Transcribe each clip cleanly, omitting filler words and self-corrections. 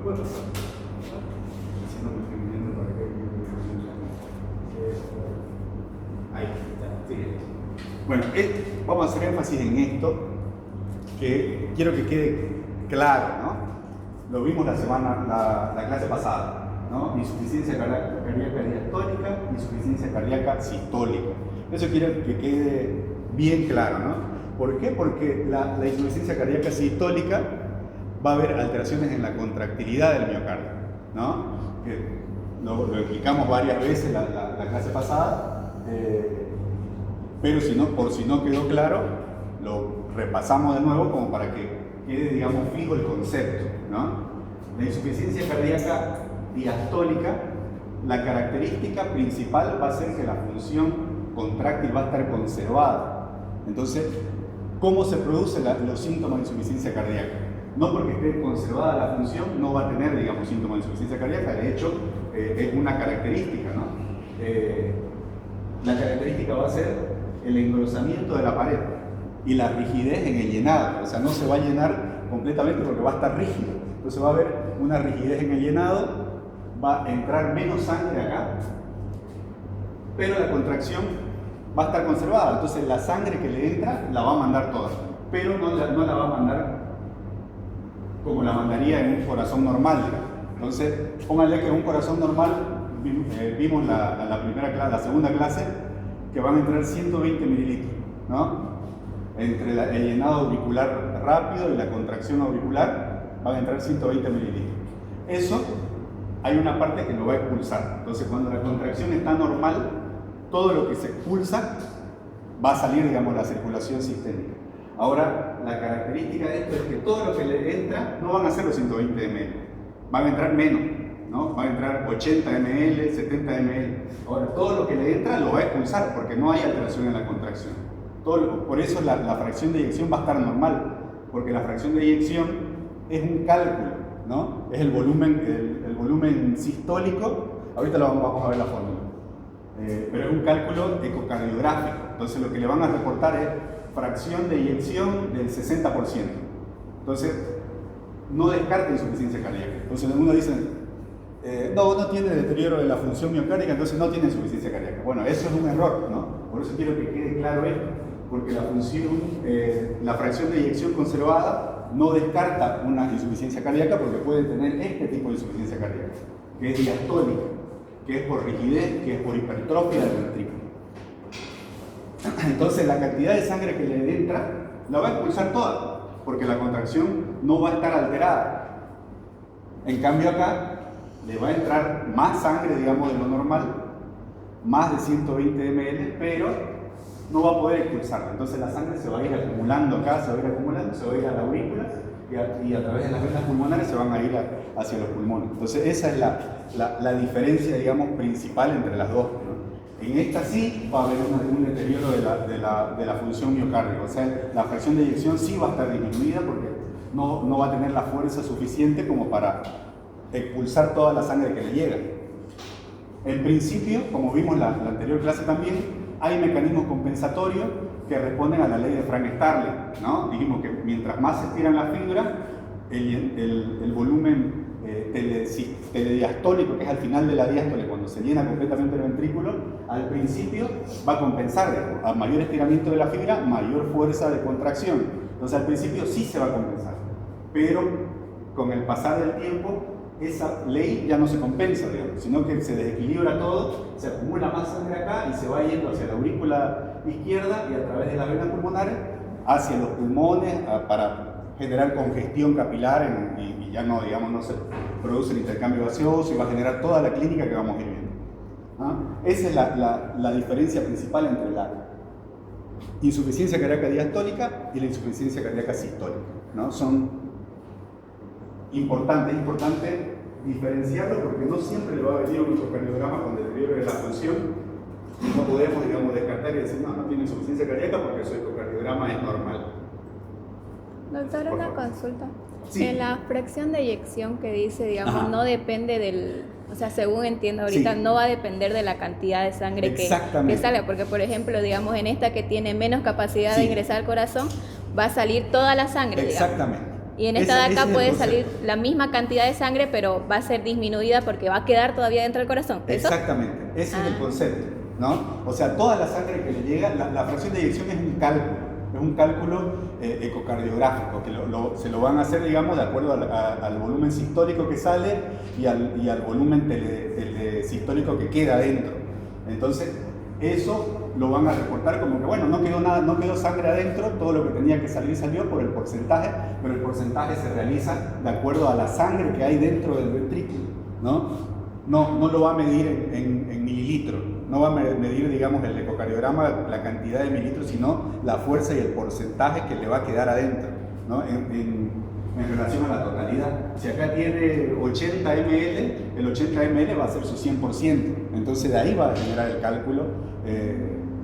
puede pasar. Si no me estoy viendo para que ahí está, sigue. Bueno, vamos a hacer énfasis en esto, que quiero que quede claro, ¿no? Lo vimos la clase pasada, ¿no? Insuficiencia cardíaca diastólica, insuficiencia cardíaca sistólica. Eso quiero que quede bien claro, ¿no? ¿Por qué? Porque la insuficiencia cardíaca sistólica va a haber alteraciones en la contractilidad del miocardio, ¿no? Que lo explicamos varias veces la clase pasada, pero por si no quedó claro, lo repasamos de nuevo como para que quede, digamos, fijo el concepto, ¿no? La insuficiencia cardíaca diastólica, la característica principal va a ser que la función contráctil va a estar conservada. Entonces, ¿cómo se producen los síntomas de insuficiencia cardíaca? No porque esté conservada la función, no va a tener, digamos, síntomas de insuficiencia cardíaca. De hecho, es una característica, ¿no? La característica va a ser el engrosamiento de la pared y la rigidez en el llenado. O sea, no se va a llenar completamente porque va a estar rígido. Entonces va a haber una rigidez en el llenado, va a entrar menos sangre acá, pero la contracción va a estar conservada. Entonces la sangre que le entra la va a mandar toda, pero no la va a mandar como la mandaría en un corazón normal. Entonces, pónganle que en un corazón normal, vimos la segunda clase, que van a entrar 120 mililitros, ¿no? Entre el llenado auricular rápido y la contracción auricular van a entrar 120 mililitros. Eso, hay una parte que lo va a expulsar. Entonces, cuando la contracción está normal, todo lo que se expulsa va a salir, digamos, la circulación sistémica. Ahora, la característica de esto es que todo lo que le entra no van a ser los 120 ml, van a entrar menos, ¿no? Van a entrar 80 ml, 70 ml. Ahora, todo lo que le entra lo va a expulsar porque no hay alteración en la contracción. Por eso la fracción de eyección va a estar normal, porque la fracción de eyección es un cálculo, ¿no? Es el volumen sistólico. Ahorita vamos a ver la fórmula. Pero es un cálculo ecocardiográfico. Entonces lo que le van a reportar es fracción de eyección del 60%. Entonces, no descarta insuficiencia cardíaca. Entonces uno dice, no tiene deterioro de la función miocárdica, entonces no tiene insuficiencia cardíaca. Bueno, eso es un error, ¿no? Por eso quiero que quede claro esto, porque la fracción de eyección conservada no descarta una insuficiencia cardíaca porque puede tener este tipo de insuficiencia cardíaca, que es diastólica, que es por rigidez, que es por hipertrofia del ventrículo. Entonces la cantidad de sangre que le entra la va a expulsar toda, porque la contracción no va a estar alterada. En cambio acá le va a entrar más sangre, digamos, de lo normal, más de 120 ml, pero no va a poder expulsarla. Entonces la sangre se va a ir acumulando acá, se va a ir acumulando, se va a ir a la aurícula y a través de las venas pulmonares se van a ir hacia los pulmones. Entonces esa es la diferencia, digamos, principal entre las dos, ¿no? En esta sí va a haber un deterioro de la función miocárdica, o sea, la fracción de eyección sí va a estar disminuida porque no va a tener la fuerza suficiente como para expulsar toda la sangre que le llega. En principio, como vimos en la anterior clase también, hay mecanismos compensatorios que responden a la ley de Frank-Starling, ¿no? Dijimos que mientras más se estiran las fibras, el volumen telediastólico, que es al final de la diástole, cuando se llena completamente el ventrículo, al principio va a compensar. A mayor estiramiento de la fibra, mayor fuerza de contracción. Entonces al principio sí se va a compensar, pero con el pasar del tiempo esa ley ya no se compensa, digamos, sino que se desequilibra todo, se acumula más sangre acá y se va yendo hacia la aurícula izquierda y a través de las venas pulmonares hacia los pulmones para generar congestión capilar y ya no, digamos, no se produce el intercambio gaseoso y va a generar toda la clínica que vamos a ir viendo. ¿Ah? Esa es la diferencia principal entre la insuficiencia cardíaca diastólica y la insuficiencia cardíaca sistólica, ¿no? Son es importante diferenciarlo porque no siempre le va a venir un ecocardiograma con deterioro de la función. No podemos, digamos, descartar y decir, no tiene insuficiencia cardíaca porque su ecocardiograma es normal. Doctor, una consulta. Sí. En la fracción de eyección que dice, digamos, no depende del... O sea, según entiendo ahorita, Sí. no va a depender de la cantidad de sangre que salga. Porque, por ejemplo, digamos, en esta que tiene menos capacidad de ingresar al corazón, va a salir toda la sangre, Exactamente. Digamos. Y en esta de Ese acá es el puede concepto. salir la misma cantidad de sangre, pero va a ser disminuida porque va a quedar todavía dentro del corazón. ¿Eso? Exactamente, ese es el Ah. concepto, ¿no? O sea, toda la sangre que le llega, la fracción de eyección es un cálculo ecocardiográfico, que se lo van a hacer, digamos, de acuerdo al volumen sistólico que sale y al volumen telesistólico que queda dentro. Entonces, eso lo van a reportar como que, bueno, no quedó nada, no quedó sangre adentro, todo lo que tenía que salir salió por el porcentaje, pero el porcentaje se realiza de acuerdo a la sangre que hay dentro del ventrículo, ¿no? No lo va a medir en mililitros, no va a medir, digamos, el ecocardiograma la cantidad de mililitros, sino la fuerza y el porcentaje que le va a quedar adentro, ¿no? En relación a la totalidad. Si acá tiene 80 ml, el 80 ml va a ser su 100%, entonces de ahí va a generar el cálculo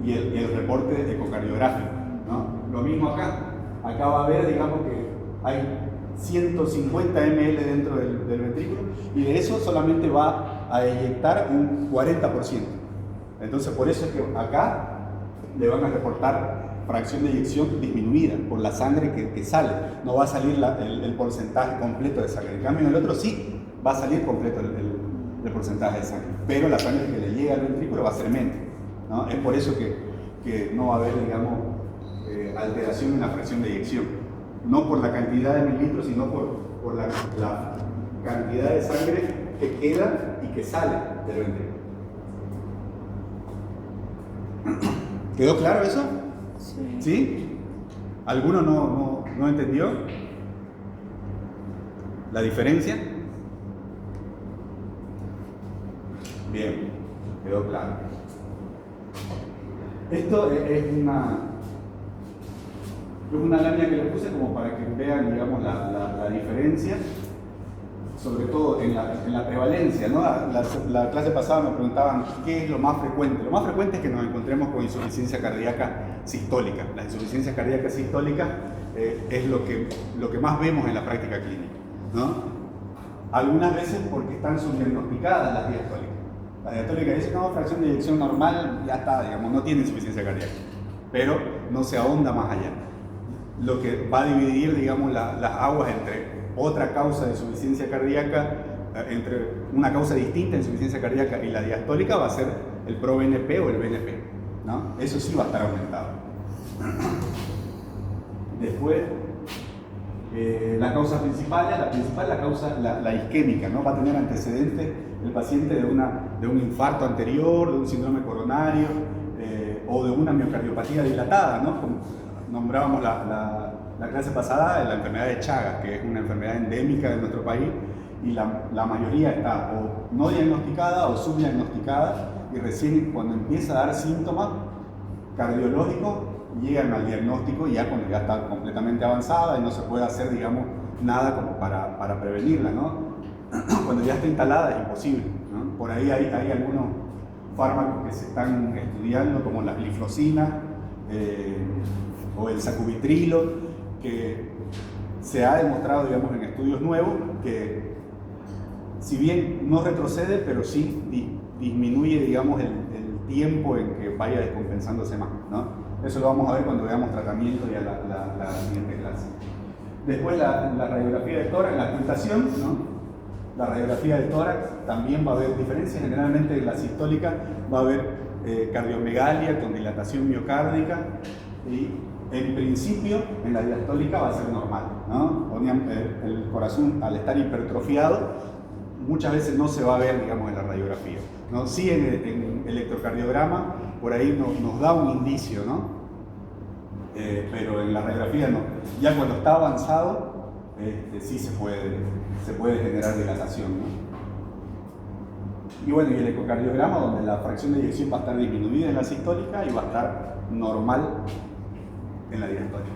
y el reporte ecocardiográfico, ¿no? Lo mismo acá va a haber, digamos, que hay 150 ml dentro del ventrículo y de eso solamente va a eyectar un 40%. Entonces por eso es que acá le van a reportar fracción de eyección disminuida por la sangre que sale. No va a salir el porcentaje completo de sangre. En cambio en el otro sí va a salir completo el porcentaje de sangre, pero la sangre que le llega al ventrículo va a ser menos, ¿no? Es por eso que no va a haber, digamos, alteración en la fracción de eyección. No por la cantidad de mililitros, sino por la cantidad de sangre que queda y que sale del ventrículo. ¿Quedó claro eso? Sí. ¿Sí? ¿Alguno no entendió la diferencia? Bien, quedó claro. Esto es una lámina que les puse como para que vean, digamos, la diferencia, sobre todo en la prevalencia, ¿no? La clase pasada me preguntaban qué es lo más frecuente. Lo más frecuente es que nos encontremos con insuficiencia cardíaca sistólica. Las insuficiencias cardíacas sistólicas es lo que más vemos en la práctica clínica, ¿no? Algunas veces porque están subdiagnosticadas las diastólicas. La diastólica dice, no, fracción de eyección normal, ya está, digamos, no tiene insuficiencia cardíaca, pero no se ahonda más allá. Lo que va a dividir, digamos, las aguas entre otra causa de insuficiencia cardíaca, entre una causa distinta de insuficiencia cardíaca y la diastólica va a ser el ProBNP o el BNP, ¿no? Eso sí va a estar aumentado. Después, la causa principal, la causa, la isquémica, ¿no? Va a tener antecedentes el paciente de un infarto anterior, de un síndrome coronario o de una miocardiopatía dilatada, ¿no? Como nombrábamos la clase pasada, la enfermedad de Chagas, que es una enfermedad endémica de nuestro país y la mayoría está o no diagnosticada o subdiagnosticada y recién cuando empieza a dar síntomas cardiológicos llegan al diagnóstico ya cuando ya está completamente avanzada y no se puede hacer, digamos, nada como para prevenirla, ¿no? Cuando ya está instalada es imposible, ¿no? Por ahí hay algunos fármacos que se están estudiando como la gliflozina o el sacubitrilo, que se ha demostrado, digamos, en estudios nuevos que si bien no retrocede, pero sí disminuye, digamos, el tiempo en que vaya descompensándose más, ¿no? Eso lo vamos a ver cuando veamos tratamiento ya la siguiente clase. Después la radiografía de tórax, la ocultación, ¿no? La radiografía del tórax también va a haber diferencias. Generalmente en la sistólica va a haber cardiomegalia con dilatación miocárdica y en principio en la diastólica va a ser normal, ¿no? El corazón al estar hipertrofiado muchas veces no se va a ver, digamos, en la radiografía, ¿no? Sí en electrocardiograma por ahí nos da un indicio, ¿no? Pero en la radiografía no. Ya cuando está avanzado sí se puede generar dilatación, ¿no? Y bueno, y el ecocardiograma donde la fracción de eyección va a estar disminuida en la sistólica y va a estar normal en la diastólica.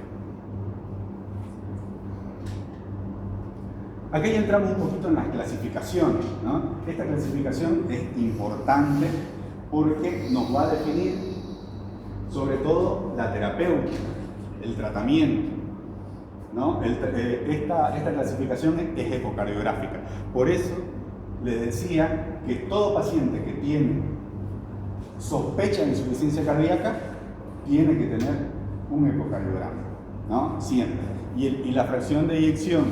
Aquí ya entramos un poquito en las clasificaciones, ¿no? Esta clasificación es importante porque nos va a definir sobre todo la terapéutica, el tratamiento, ¿no? Esta clasificación es ecocardiográfica. Por eso les decía que todo paciente que tiene sospecha de insuficiencia cardíaca tiene que tener un ecocardiograma, ¿no? Siempre. Y la fracción de eyección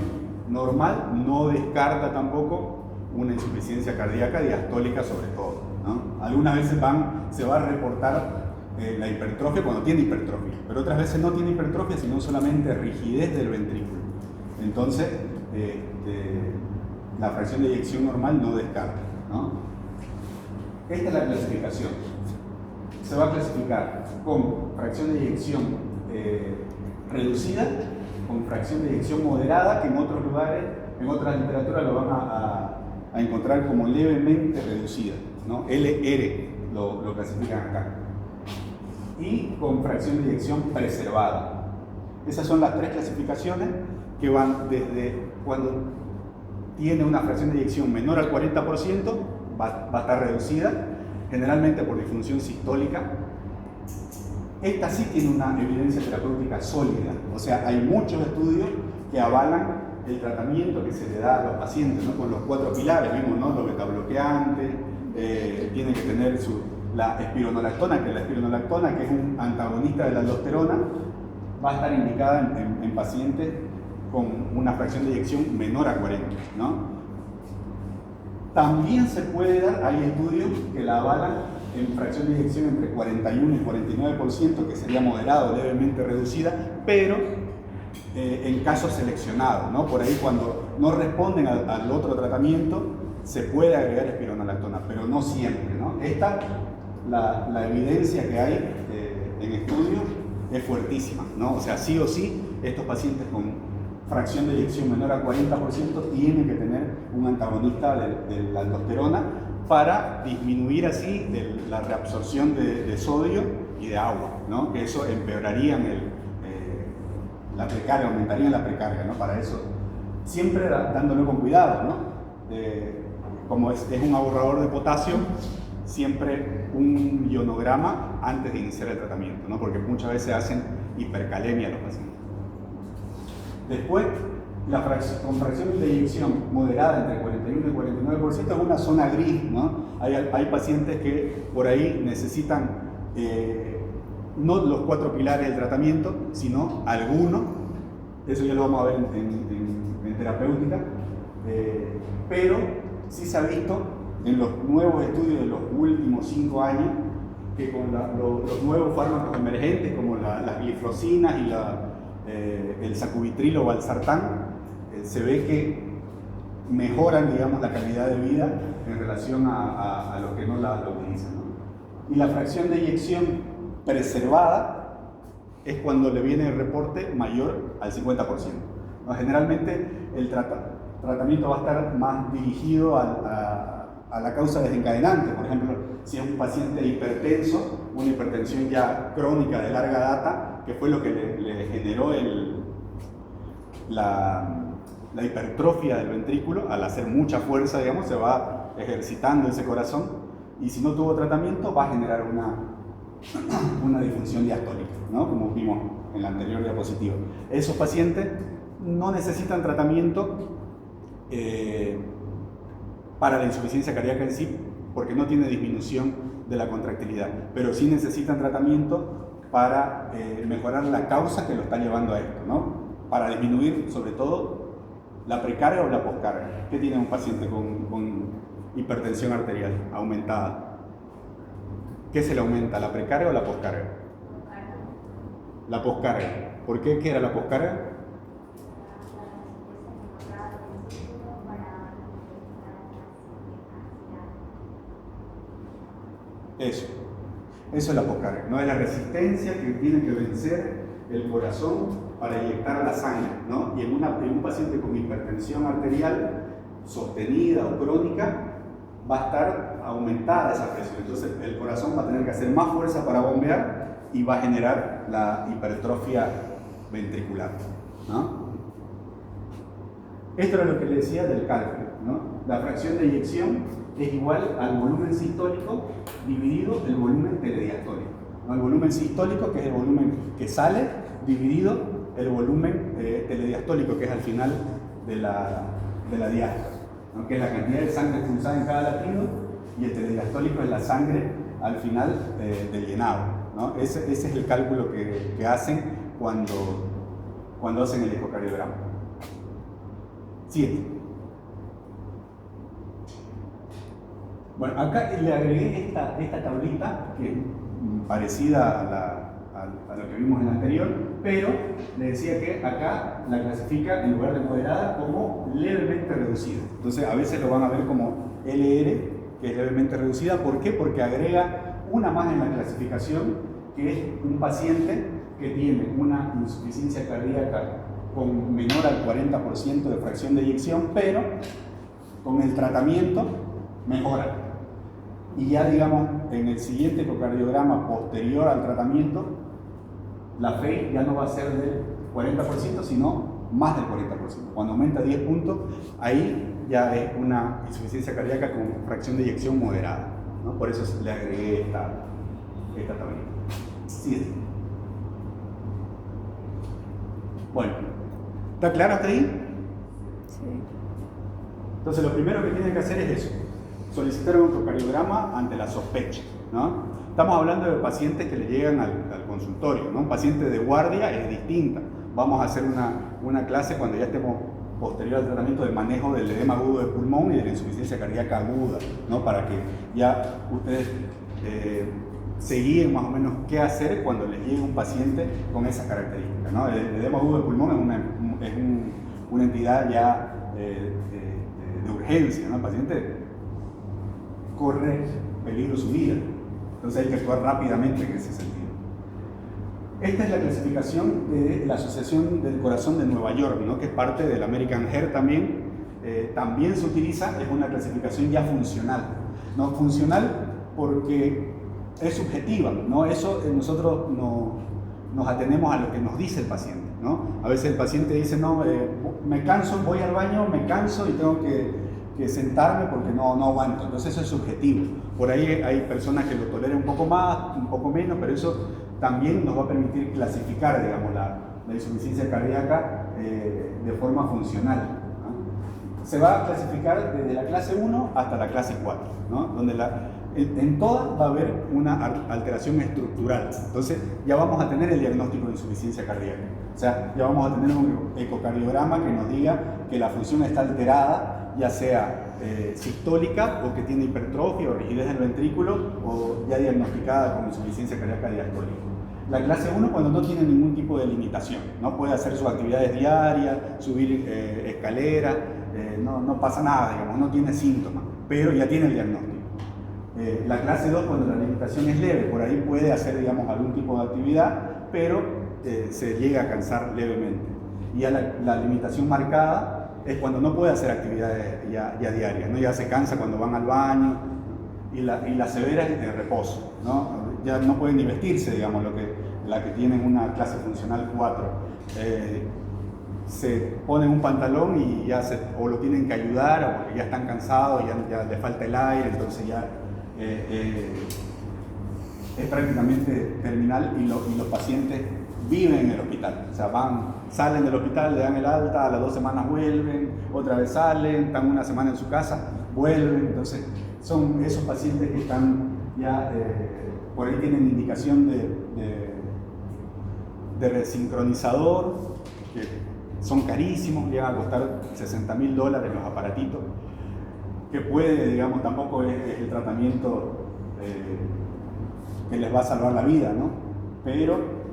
normal no descarta tampoco una insuficiencia cardíaca diastólica sobre todo, ¿no? Algunas veces se va a reportar la hipertrofia cuando tiene hipertrofia, pero otras veces no tiene hipertrofia, sino solamente rigidez del ventrículo. Entonces, la fracción de eyección normal no descarta, ¿no? Esta es la clasificación. Se va a clasificar con fracción de eyección reducida, con fracción de eyección moderada, que en otros lugares, en otras literaturas lo van a encontrar como levemente reducida, ¿no? LR lo clasifican acá. Y con fracción de eyección preservada. Esas son las tres clasificaciones que van desde cuando tiene una fracción de eyección menor al 40%, va a estar reducida, generalmente por disfunción sistólica. Esta sí tiene una evidencia terapéutica sólida, o sea, hay muchos estudios que avalan el tratamiento que se le da a los pacientes, ¿no? Con los 4 pilares, vimos, ¿no? Los betabloqueantes, tiene que tener la espironolactona, que es un antagonista de la aldosterona, va a estar indicada en pacientes con una fracción de eyección menor a 40, ¿no? También se puede dar, hay estudios que la avalan en fracción de eyección entre 41 y 49%, que sería moderada o levemente reducida, pero en casos seleccionados, ¿no? Por ahí cuando no responden al otro tratamiento, se puede agregar espironolactona, pero no siempre, ¿no? La evidencia que hay en estudios es fuertísima, ¿no? O sea, sí o sí, estos pacientes con fracción de eyección menor a 40% tienen que tener un antagonista de la aldosterona para disminuir así la reabsorción de sodio y de agua, ¿no? Que eso empeoraría la precarga, aumentaría la precarga, ¿no? Para eso, siempre dándolo con cuidado, ¿no? Como es un ahorrador de potasio, siempre un ionograma antes de iniciar el tratamiento, ¿no? Porque muchas veces hacen hipercalemia a los pacientes. Después, con fracción de eyección moderada entre 41 y 49% es una zona gris, ¿no? Hay pacientes que por ahí necesitan no los 4 pilares del tratamiento, sino alguno. Eso ya lo vamos a ver en terapéutica. Pero sí se ha visto en los nuevos estudios de los últimos 5 años que con los nuevos fármacos emergentes como las gliflocinas y el sacubitril o valsartán, se ve que mejoran, digamos, la calidad de vida en relación a los que no la utilizan, ¿no? Y la fracción de eyección preservada es cuando le viene el reporte mayor al 50%, ¿no? Generalmente el tratamiento va a estar más dirigido a la causa desencadenante. Por ejemplo, si es un paciente hipertenso, una hipertensión ya crónica de larga data, que fue lo que le generó la hipertrofia del ventrículo, al hacer mucha fuerza, digamos, se va ejercitando ese corazón, y si no tuvo tratamiento va a generar una disfunción diastólica, ¿no? Como vimos en la anterior diapositiva. Esos pacientes no necesitan tratamiento para la insuficiencia cardíaca en sí, porque no tiene disminución de la contractilidad, pero sí necesitan tratamiento para mejorar la causa que lo está llevando a esto, ¿no? Para disminuir, sobre todo, la precarga o la poscarga. ¿Qué tiene un paciente con hipertensión arterial aumentada? ¿Qué se le aumenta, la precarga o la poscarga? La poscarga. ¿Por qué? ¿Qué era la poscarga? Eso es la poscarga, no es la resistencia que tiene que vencer el corazón para inyectar la sangre, ¿no? Y en un paciente con hipertensión arterial sostenida o crónica va a estar aumentada esa presión, entonces el corazón va a tener que hacer más fuerza para bombear y va a generar la hipertrofia ventricular, ¿no? Esto era lo que le decía del cálculo, ¿no? La fracción de eyección es igual al volumen sistólico dividido el volumen telediastólico, ¿no? El volumen sistólico, que es el volumen que sale, dividido el volumen telediastólico, que es al final de la diástole, ¿no? Que es la cantidad de sangre expulsada en cada latido, y el telediastólico es la sangre al final del llenado, ¿no? Ese es el cálculo que hacen cuando cuando hacen el ecocardiograma. 7. Bueno, acá le agregué esta tablita que es parecida a lo que vimos en la anterior, pero le decía que acá la clasifica en lugar de moderada como levemente reducida. Entonces a veces lo van a ver como LR, que es levemente reducida. ¿Por qué? Porque agrega una más en la clasificación, que es un paciente que tiene una insuficiencia cardíaca con menor al 40% de fracción de eyección, pero con el tratamiento mejora. Y ya digamos, en el siguiente ecocardiograma posterior al tratamiento, la FEI ya no va a ser del 40%, sino más del 40%. Cuando aumenta 10 puntos, ahí ya es una insuficiencia cardíaca con fracción de eyección moderada, ¿no? Por eso le agregué esta tablita. 7. Bueno, ¿está claro hasta ahí? Sí. Entonces lo primero que tienen que hacer es eso: solicitar un ecocardiograma ante la sospecha, ¿no? Estamos hablando de pacientes que le llegan al consultorio, ¿no? Un paciente de guardia es distinta. Vamos a hacer una clase cuando ya estemos posterior al tratamiento de manejo del edema agudo de pulmón y de la insuficiencia cardíaca aguda, ¿no? Para que ya ustedes se guíen más o menos qué hacer cuando les llegue un paciente con esas características, ¿no? El edema agudo de pulmón es una entidad ya de urgencia, ¿no? El paciente corre peligro su vida, entonces hay que actuar rápidamente en ese sentido. Esta es la clasificación de la Asociación del Corazón de Nueva York, ¿no? Que es parte del American Heart también. También se utiliza, es una clasificación ya funcional, ¿no? Funcional porque es subjetiva, ¿no? Eso nosotros nos atenemos a lo que nos dice el paciente, ¿no? A veces el paciente dice, no, me canso, voy al baño, me canso y tengo que sentarme porque no aguanto. Entonces eso es subjetivo. Por ahí hay personas que lo toleran un poco más, un poco menos, pero eso también nos va a permitir clasificar, digamos, la insuficiencia cardíaca de forma funcional, ¿no? Se va a clasificar desde la clase 1 hasta la clase 4, ¿no? Donde en todas va a haber una alteración estructural. Entonces ya vamos a tener el diagnóstico de insuficiencia cardíaca. O sea, ya vamos a tener un ecocardiograma que nos diga que la función está alterada, ya sea sistólica o que tiene hipertrofia o rigidez del ventrículo, o ya diagnosticada con insuficiencia cardíaca diastólica. La clase 1 cuando no tiene ningún tipo de limitación, no puede hacer sus actividades diarias, subir escaleras, no pasa nada, digamos, no tiene síntomas, pero ya tiene el diagnóstico. La clase 2 cuando la limitación es leve, por ahí puede hacer, digamos, algún tipo de actividad, pero se llega a cansar levemente. Y ya la limitación marcada es cuando no puede hacer actividades ya diarias, ¿no? Ya se cansa cuando van al baño, y la severa es de reposo, ¿no? Ya no pueden ni vestirse, digamos, la que tienen una clase funcional 4. Se ponen un pantalón y ya o lo tienen que ayudar, o porque ya están cansados, ya les falta el aire, entonces ya es prácticamente terminal, y los pacientes viven en el hospital. O sea, salen del hospital, le dan el alta, a las 2 semanas vuelven, otra vez salen, están una semana en su casa, vuelven. Entonces son esos pacientes que están ya, por ahí tienen indicación de resincronizador, que son carísimos, llegan a costar $60.000 los aparatitos, que puede, digamos, tampoco es el tratamiento que les va a salvar la vida, ¿no? Pero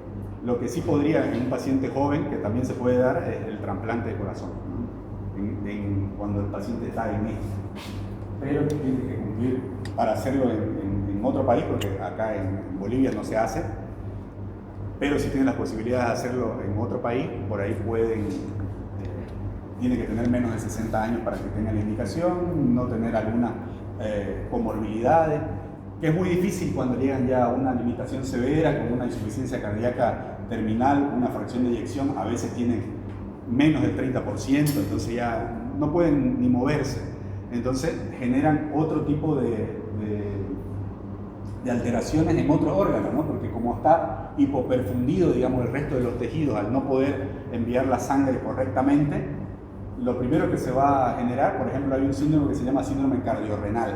lo que sí podría en un paciente joven, que también se puede dar, es el trasplante de corazón, ¿no? Cuando el paciente está en esto. Pero tiene que cumplir para hacerlo en otro país, porque acá en Bolivia no se hace, pero si tienen las posibilidades de hacerlo en otro país, por ahí pueden, tiene que tener menos de 60 años para que tenga la indicación, no tener algunas comorbilidades, que es muy difícil cuando llegan ya a una limitación severa, con una insuficiencia cardíaca terminal, una fracción de eyección, a veces tienen menos del 30%, entonces ya no pueden ni moverse. Entonces generan otro tipo de alteraciones en otros órganos, ¿no? Porque como está hipoperfundido, digamos, el resto de los tejidos, al no poder enviar la sangre correctamente, lo primero que se va a generar, por ejemplo, hay un síndrome que se llama síndrome cardiorrenal,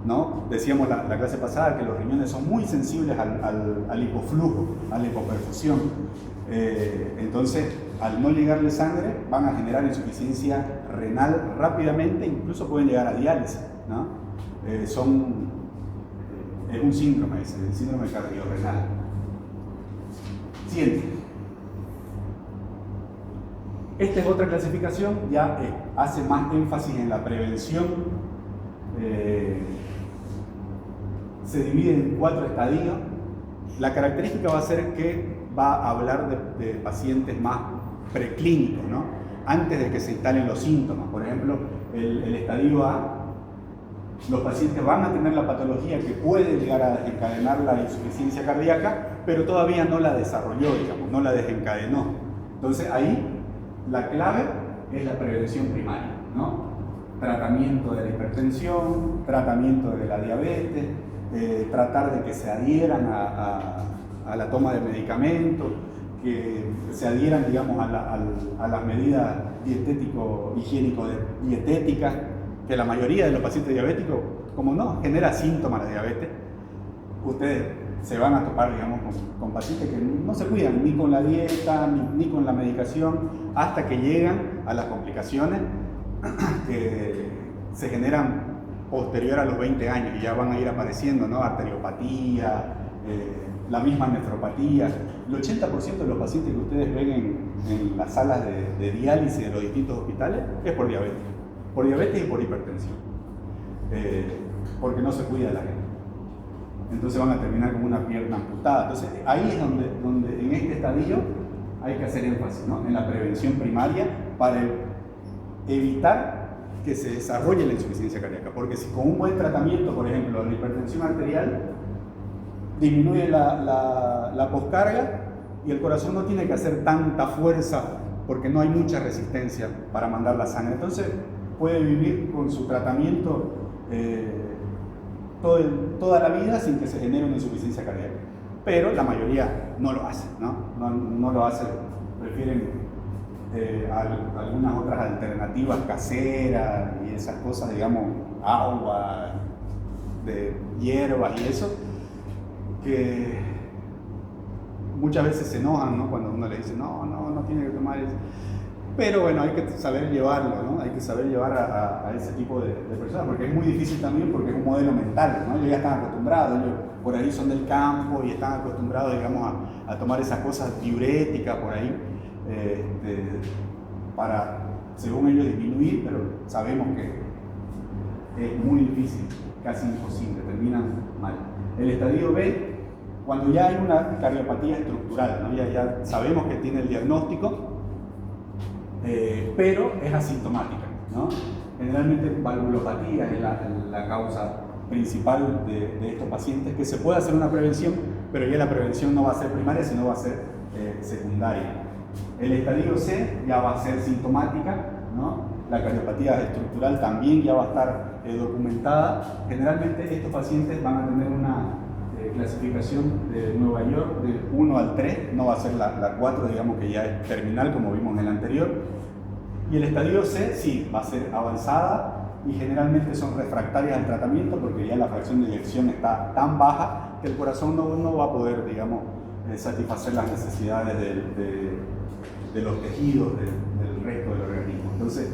¿no? Decíamos la clase pasada que los riñones son muy sensibles al hipoflujo, a la hipoperfusión. Entonces, al no llegarle sangre, van a generar insuficiencia renal rápidamente, incluso pueden llegar a diálisis, ¿no? Es un síndrome ese, el síndrome cardiorrenal. Siguiente. Esta es otra clasificación, ya hace más énfasis en la prevención. Se divide en 4 estadios. La característica va a ser que va a hablar de pacientes más preclínicos, ¿no? Antes de que se instalen los síntomas. Por ejemplo, el estadio A, los pacientes van a tener la patología que puede llegar a desencadenar la insuficiencia cardíaca, pero todavía no la desarrolló, digamos, no la desencadenó. Entonces ahí la clave es la prevención primaria, ¿no? Tratamiento de la hipertensión, tratamiento de la diabetes, tratar de que se adhieran a la toma de medicamentos, que se adhieran, digamos, a las medidas higiénico-dietéticas, que la mayoría de los pacientes diabéticos, como no genera síntomas la diabetes, ustedes se van a topar, digamos, con pacientes que no se cuidan ni con la dieta, ni con la medicación, hasta que llegan a las complicaciones que se generan posterior a los 20 años y ya van a ir apareciendo, ¿no? Arteriopatía, la misma nefropatía. El 80% de los pacientes que ustedes ven en las salas de diálisis de los distintos hospitales es por diabetes y por hipertensión, porque no se cuida de la gente. Entonces van a terminar con una pierna amputada. Entonces ahí es donde en este estadio hay que hacer énfasis, ¿no? En la prevención primaria para evitar que se desarrolle la insuficiencia cardíaca, porque si con un buen tratamiento, por ejemplo, la hipertensión arterial, disminuye la poscarga y el corazón no tiene que hacer tanta fuerza porque no hay mucha resistencia para mandar la sangre. Entonces puede vivir con su tratamiento toda la vida sin que se genere una insuficiencia cardíaca. Pero la mayoría no lo hace, ¿no? No lo hace, prefieren algunas otras alternativas caseras y esas cosas, digamos, agua, de hierbas y eso, que muchas veces se enojan, ¿no? Cuando uno le dice, no tiene que tomar eso. Pero bueno, hay que saber llevarlo, ¿no? Hay que saber llevar a ese tipo de personas, porque es muy difícil también, porque es un modelo mental, ¿no? Ellos ya están acostumbrados, ellos por ahí son del campo y están acostumbrados, digamos, a tomar esas cosas diuréticas por ahí, para, según ellos, disminuir, pero sabemos que es muy difícil, casi imposible, terminan mal. El estadio B, cuando ya hay una cardiopatía estructural, ¿no? Ya sabemos que tiene el diagnóstico, pero es asintomática, ¿no? Generalmente valvulopatía es la causa principal de estos pacientes, que se puede hacer una prevención, pero ya la prevención no va a ser primaria, sino va a ser secundaria. El estadio C ya va a ser sintomática, ¿no? La cardiopatía estructural también ya va a estar documentada. Generalmente estos pacientes van a tener una clasificación de Nueva York de 1 al 3, no va a ser la 4, digamos, que ya es terminal, como vimos en el anterior. Y el estadio C sí va a ser avanzada y generalmente son refractarias al tratamiento, porque ya la fracción de eyección está tan baja que el corazón no va a poder, digamos, satisfacer las necesidades de los tejidos del resto del organismo. Entonces,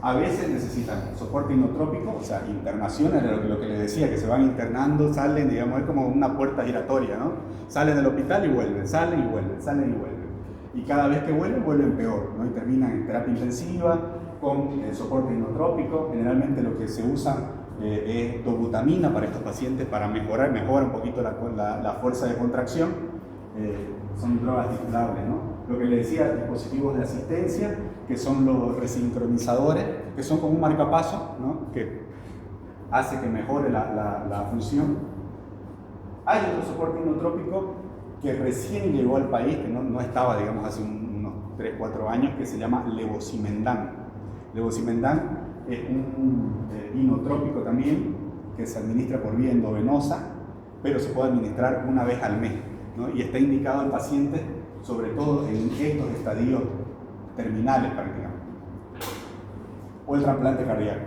a veces necesitan soporte inotrópico, o sea, internaciones, lo que les decía, que se van internando, salen, digamos, es como una puerta giratoria, ¿no? Salen del hospital y vuelven, salen y vuelven, salen y vuelven. Y cada vez que vuelven peor, ¿no? Y terminan en terapia intensiva, con soporte inotrópico. Generalmente lo que se usa es dobutamina para estos pacientes para mejora un poquito la fuerza de contracción. Son drogas titulables, ¿no? Lo que les decía, dispositivos de asistencia, que son los resincronizadores, que son como un marcapaso, ¿no? Que hace que mejore la función. Hay otro soporte inotrópico que recién llegó al país, que no estaba, digamos, hace unos 3-4 años, que se llama levosimendan. Levosimendan es un inotrópico también, que se administra por vía endovenosa, pero se puede administrar una vez al mes, ¿no? Y está indicado en pacientes, sobre todo en estos estadios terminales prácticamente, o el trasplante cardíaco.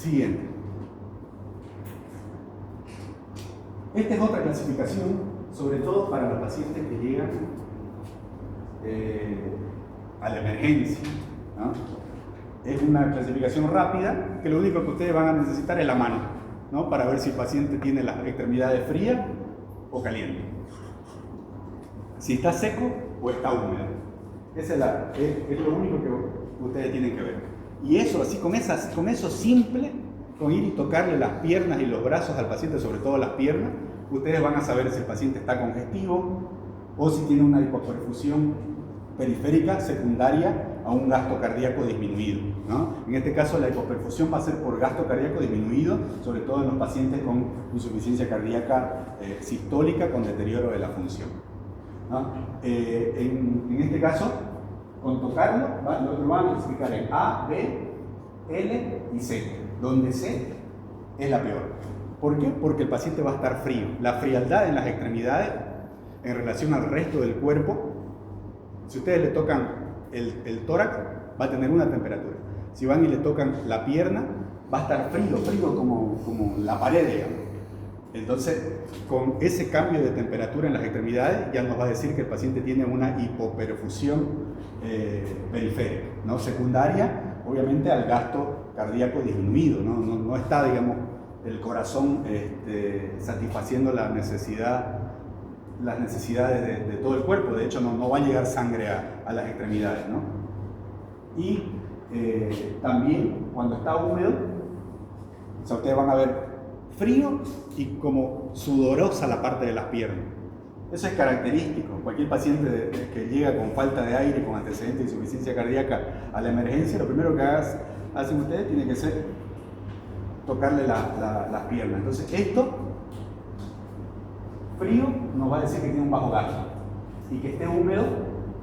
Siguiente. Esta es otra clasificación, sobre todo para los pacientes que llegan a la emergencia, ¿no? Es una clasificación rápida que lo único que ustedes van a necesitar es la mano, ¿no? Para ver si el paciente tiene las extremidades frías o calientes, si está seco o está húmedo. Esa es lo único que ustedes tienen que ver. Y eso, así con eso simple, con ir y tocarle las piernas y los brazos al paciente, sobre todo las piernas, ustedes van a saber si el paciente está congestivo o si tiene una hipoperfusión periférica secundaria a un gasto cardíaco disminuido, ¿no? En este caso la hipoperfusión va a ser por gasto cardíaco disminuido, sobre todo en los pacientes con insuficiencia cardíaca sistólica con deterioro de la función, ¿no? En este caso, con tocarlo, lo van a clasificar en A, B, L y C, donde C es la peor. ¿Por qué? Porque el paciente va a estar frío. La frialdad en las extremidades en relación al resto del cuerpo, si ustedes le tocan el tórax, va a tener una temperatura. Si van y le tocan la pierna, va a estar frío como la pared, digamos. Entonces, con ese cambio de temperatura en las extremidades, ya nos va a decir que el paciente tiene una hipoperfusión periférica, ¿no? Secundaria, obviamente, al gasto cardíaco disminuido, ¿no? No está, digamos, el corazón satisfaciendo las necesidades de todo el cuerpo. De hecho, no va a llegar sangre a las extremidades, ¿no? Y también, cuando está húmedo, o sea, ustedes van a ver frío y como sudorosa la parte de las piernas. Eso es característico. Cualquier paciente que llega con falta de aire, con antecedentes de insuficiencia cardíaca a la emergencia, lo primero que hacen ustedes tiene que ser tocarle las piernas. Entonces, esto, frío, nos va a decir que tiene un bajo gasto, y que esté húmedo,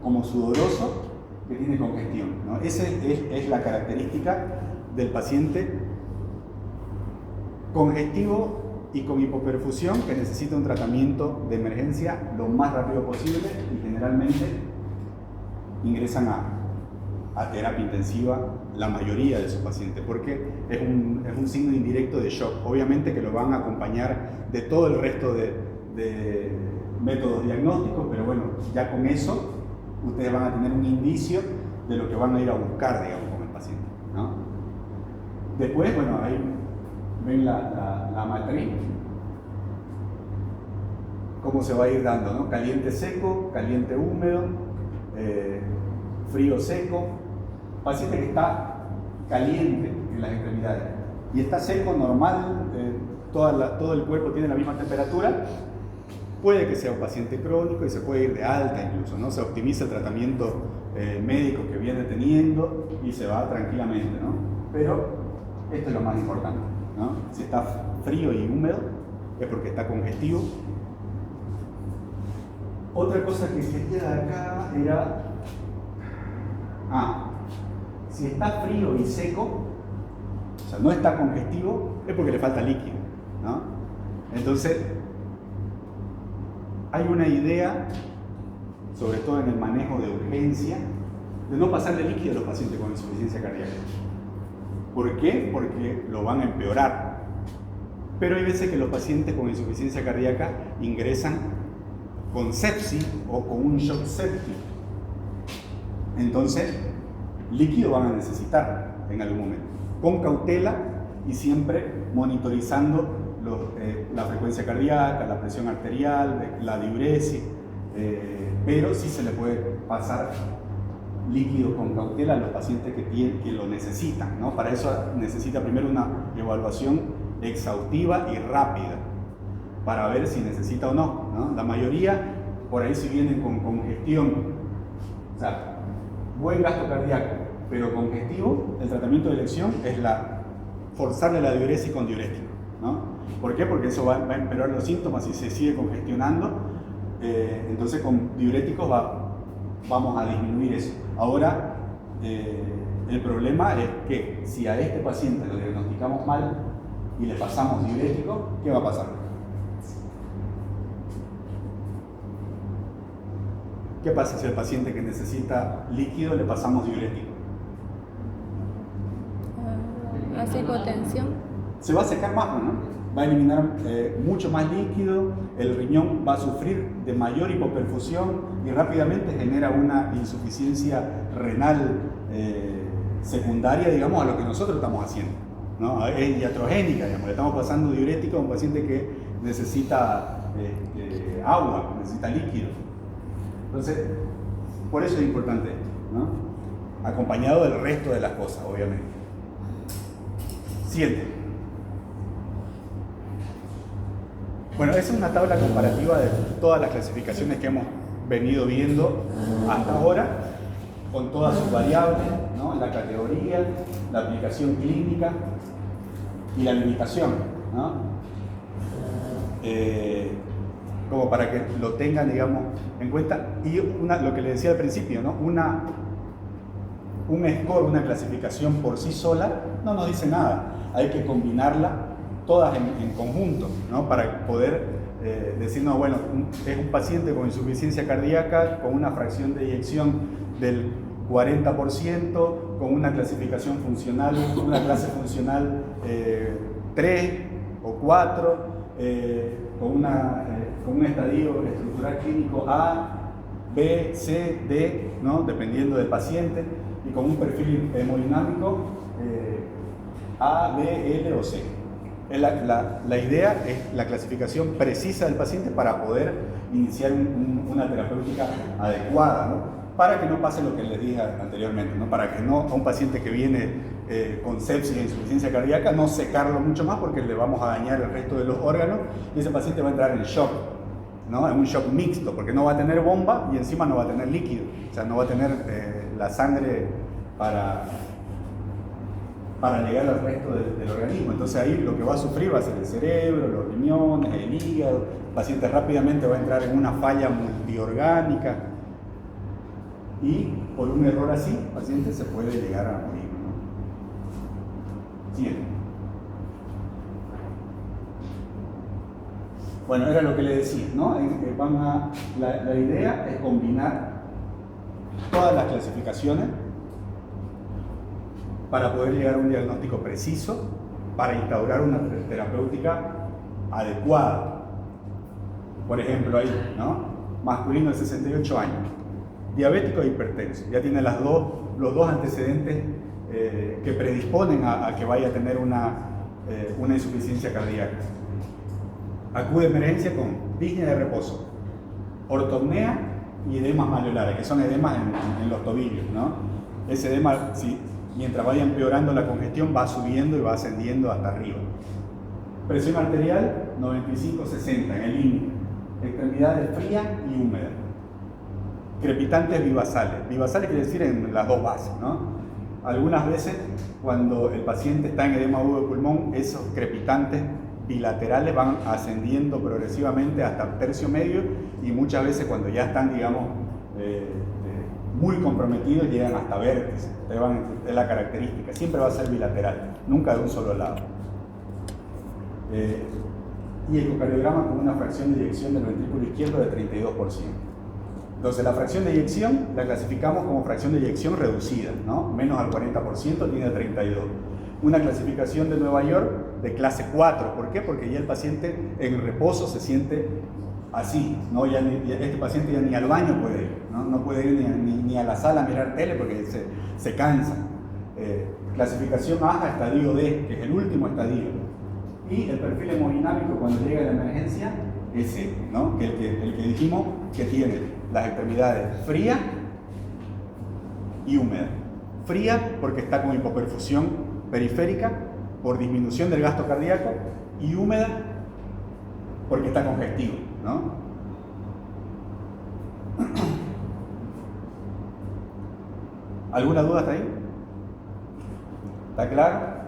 como sudoroso, que tiene congestión, ¿no? Esa es la característica del paciente congestivo y con hipoperfusión que necesita un tratamiento de emergencia lo más rápido posible, y generalmente ingresan a terapia intensiva la mayoría de sus pacientes, porque es un signo indirecto de shock. Obviamente que lo van a acompañar de todo el resto de métodos diagnósticos, pero bueno, ya con eso ustedes van a tener un indicio de lo que van a ir a buscar, digamos, con el paciente, ¿no? Después, bueno, ahí ven la matriz, cómo se va a ir dando, ¿no? Caliente seco, caliente húmedo, frío seco. Paciente que está caliente en las extremidades y está seco, normal, todo el cuerpo tiene la misma temperatura, puede que sea un paciente crónico y se puede ir de alta incluso, ¿no? Se optimiza el tratamiento médico que viene teniendo y se va tranquilamente, ¿no? Pero esto es lo más importante, ¿no? Si está frío y húmedo es porque está congestivo. Otra cosa que quería de acá era, si está frío y seco, o sea, no está congestivo, es porque le falta líquido, ¿no? Entonces, hay una idea, sobre todo en el manejo de urgencia, de no pasarle líquido a los pacientes con insuficiencia cardíaca. ¿Por qué? Porque lo van a empeorar. Pero hay veces que los pacientes con insuficiencia cardíaca ingresan con sepsis o con un shock séptico. Entonces, líquido van a necesitar en algún momento, con cautela y siempre monitorizando la frecuencia cardíaca, la presión arterial, la diuresis, pero sí se le puede pasar líquido con cautela a los pacientes que lo necesitan, ¿no? Para eso necesita primero una evaluación exhaustiva y rápida para ver si necesita o no, ¿no? La mayoría, por ahí si vienen con congestión, o sea, buen gasto cardíaco, pero congestivo, el tratamiento de elección es forzarle la diuresis con diurético, ¿no? ¿Por qué? Porque eso va a empeorar los síntomas y se sigue congestionando. Entonces con diuréticos vamos a disminuir eso. Ahora, el problema es que si a este paciente lo diagnosticamos mal y le pasamos diurético, ¿qué va a pasar? ¿Qué pasa si al paciente que necesita líquido le pasamos diurético? esa hipotensión. Se va a secar más, ¿no? Va a eliminar mucho más líquido, el riñón va a sufrir de mayor hipoperfusión y rápidamente genera una insuficiencia renal secundaria, digamos, a lo que nosotros estamos haciendo, ¿no? Es iatrogénica, digamos, le estamos pasando diurético a un paciente que necesita agua, necesita líquido. Entonces, por eso es importante, ¿no? Acompañado del resto de las cosas, obviamente. 7. Bueno, esa es una tabla comparativa de todas las clasificaciones que hemos venido viendo hasta ahora, con todas sus variables, ¿no? La categoría, la aplicación clínica y la limitación, ¿no? Como para que lo tengan, digamos, en cuenta. Y lo que les decía al principio, ¿no? Un score, una clasificación por sí sola, no nos dice nada. Hay que combinarla todas en conjunto, ¿no? Para poder decir, no, bueno, es un paciente con insuficiencia cardíaca, con una fracción de eyección del 40%, con una clasificación funcional, una clase funcional 3 o 4, con un estadio estructural clínico A, B, C, D, ¿no? Dependiendo del paciente, y con un perfil hemodinámico A, B, L o C. La idea es la clasificación precisa del paciente para poder iniciar una terapéutica adecuada, ¿no? Para que no pase lo que les dije anteriormente, ¿no? Para que no a un paciente que viene con sepsis e insuficiencia cardíaca no secarlo mucho más porque le vamos a dañar el resto de los órganos y ese paciente va a entrar en shock, ¿no? En un shock mixto porque no va a tener bomba y encima no va a tener líquido, o sea, no va a tener la sangre para llegar al resto del organismo. Entonces ahí lo que va a sufrir va a ser el cerebro, los riñones, el hígado. El paciente rápidamente va a entrar en una falla multiorgánica y por un error así, el paciente se puede llegar a morir, ¿no? Siguiente. Bueno, era lo que le decía, ¿no? La idea es combinar todas las clasificaciones para poder llegar a un diagnóstico preciso, para instaurar una terapéutica adecuada. Por ejemplo, ahí, ¿no? Masculino de 68 años, diabético e hipertenso. Ya tiene los dos antecedentes que predisponen a que vaya a tener una insuficiencia cardíaca. Acude a emergencia con disnea de reposo, ortopnea y edemas malleolares, que son edemas en los tobillos, ¿no? Ese edema, mientras vaya empeorando la congestión, va subiendo y va ascendiendo hasta arriba. Presión arterial 95-60 en el límite. Extremidades frías y húmedas. Crepitantes bivasales. Bivasales quiere decir en las dos bases, ¿no? Algunas veces, cuando el paciente está en edema agudo de pulmón, esos crepitantes bilaterales van ascendiendo progresivamente hasta tercio medio y muchas veces cuando ya están, digamos, muy comprometidos, llegan hasta vértice. Es la característica. Siempre va a ser bilateral, nunca de un solo lado. Y ecocardiograma con una fracción de eyección del ventrículo izquierdo de 32%. Entonces, la fracción de eyección la clasificamos como fracción de eyección reducida, ¿no? Menos al 40%, tiene 32%. Una clasificación de Nueva York de clase 4. ¿Por qué? Porque ya el paciente en reposo se siente así, ¿no? Este paciente ya ni al baño puede ir, ¿no? No puede ir ni a la sala a mirar tele porque se cansa. Clasificación AJA, estadio D, que es el último estadio. Y el perfil hemodinámico cuando llega a la emergencia es ese, ¿no? El que dijimos que tiene las extremidades fría y húmeda. Fría porque está con hipoperfusión periférica por disminución del gasto cardíaco y húmeda porque está congestivo, ¿no? ¿Alguna duda hasta ahí? ¿Está claro?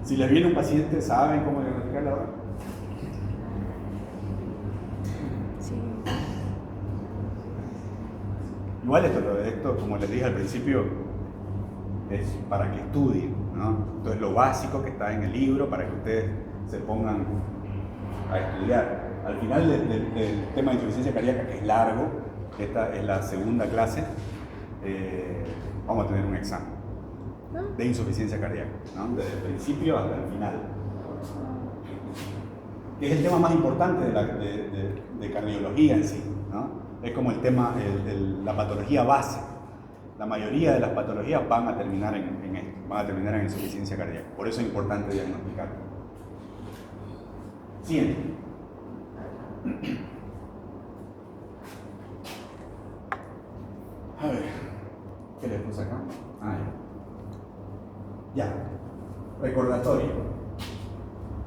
Si les viene un paciente, ¿saben cómo diagnosticar la hora? Sí. Igual esto, como les dije al principio, es para que estudien, ¿no? Entonces lo básico que está en el libro para que ustedes se pongan a estudiar. Al final del tema de insuficiencia cardíaca, que es largo, esta es la segunda clase, vamos a tener un examen de insuficiencia cardíaca, ¿no? Desde el principio hasta el final. Que es el tema más importante de cardiología en sí, ¿no? Es como el tema, la patología base. La mayoría de las patologías van a terminar en esto, van a terminar en insuficiencia cardíaca. Por eso es importante diagnosticarlo. Siguiente. A ver, ¿qué le puse acá? Ah, ya. Recordatorio.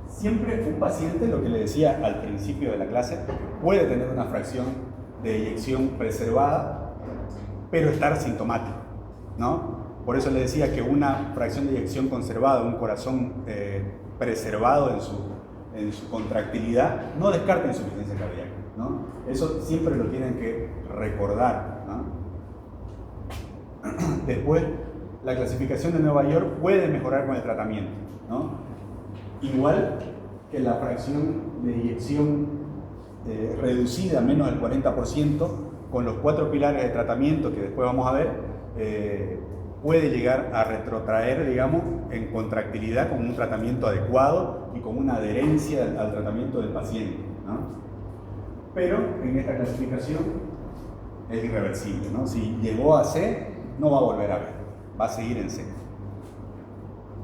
Siempre un paciente, lo que le decía al principio de la clase, puede tener una fracción de eyección preservada, pero estar sintomático, ¿no? Por eso le decía que una fracción de eyección conservada, un corazón preservado en su contractilidad, no descarta insuficiencia cardíaca, ¿no? Eso siempre lo tienen que recordar, ¿no? Después, la clasificación de Nueva York puede mejorar con el tratamiento, ¿no? Igual que la fracción de eyección reducida a menos del 40%, con los 4 pilares de tratamiento que después vamos a ver, puede llegar a retrotraer, digamos, en contractilidad con un tratamiento adecuado y con una adherencia al tratamiento del paciente, ¿no? Pero en esta clasificación es irreversible, ¿no? Si llegó a C, no va a volver a B, va a seguir en C.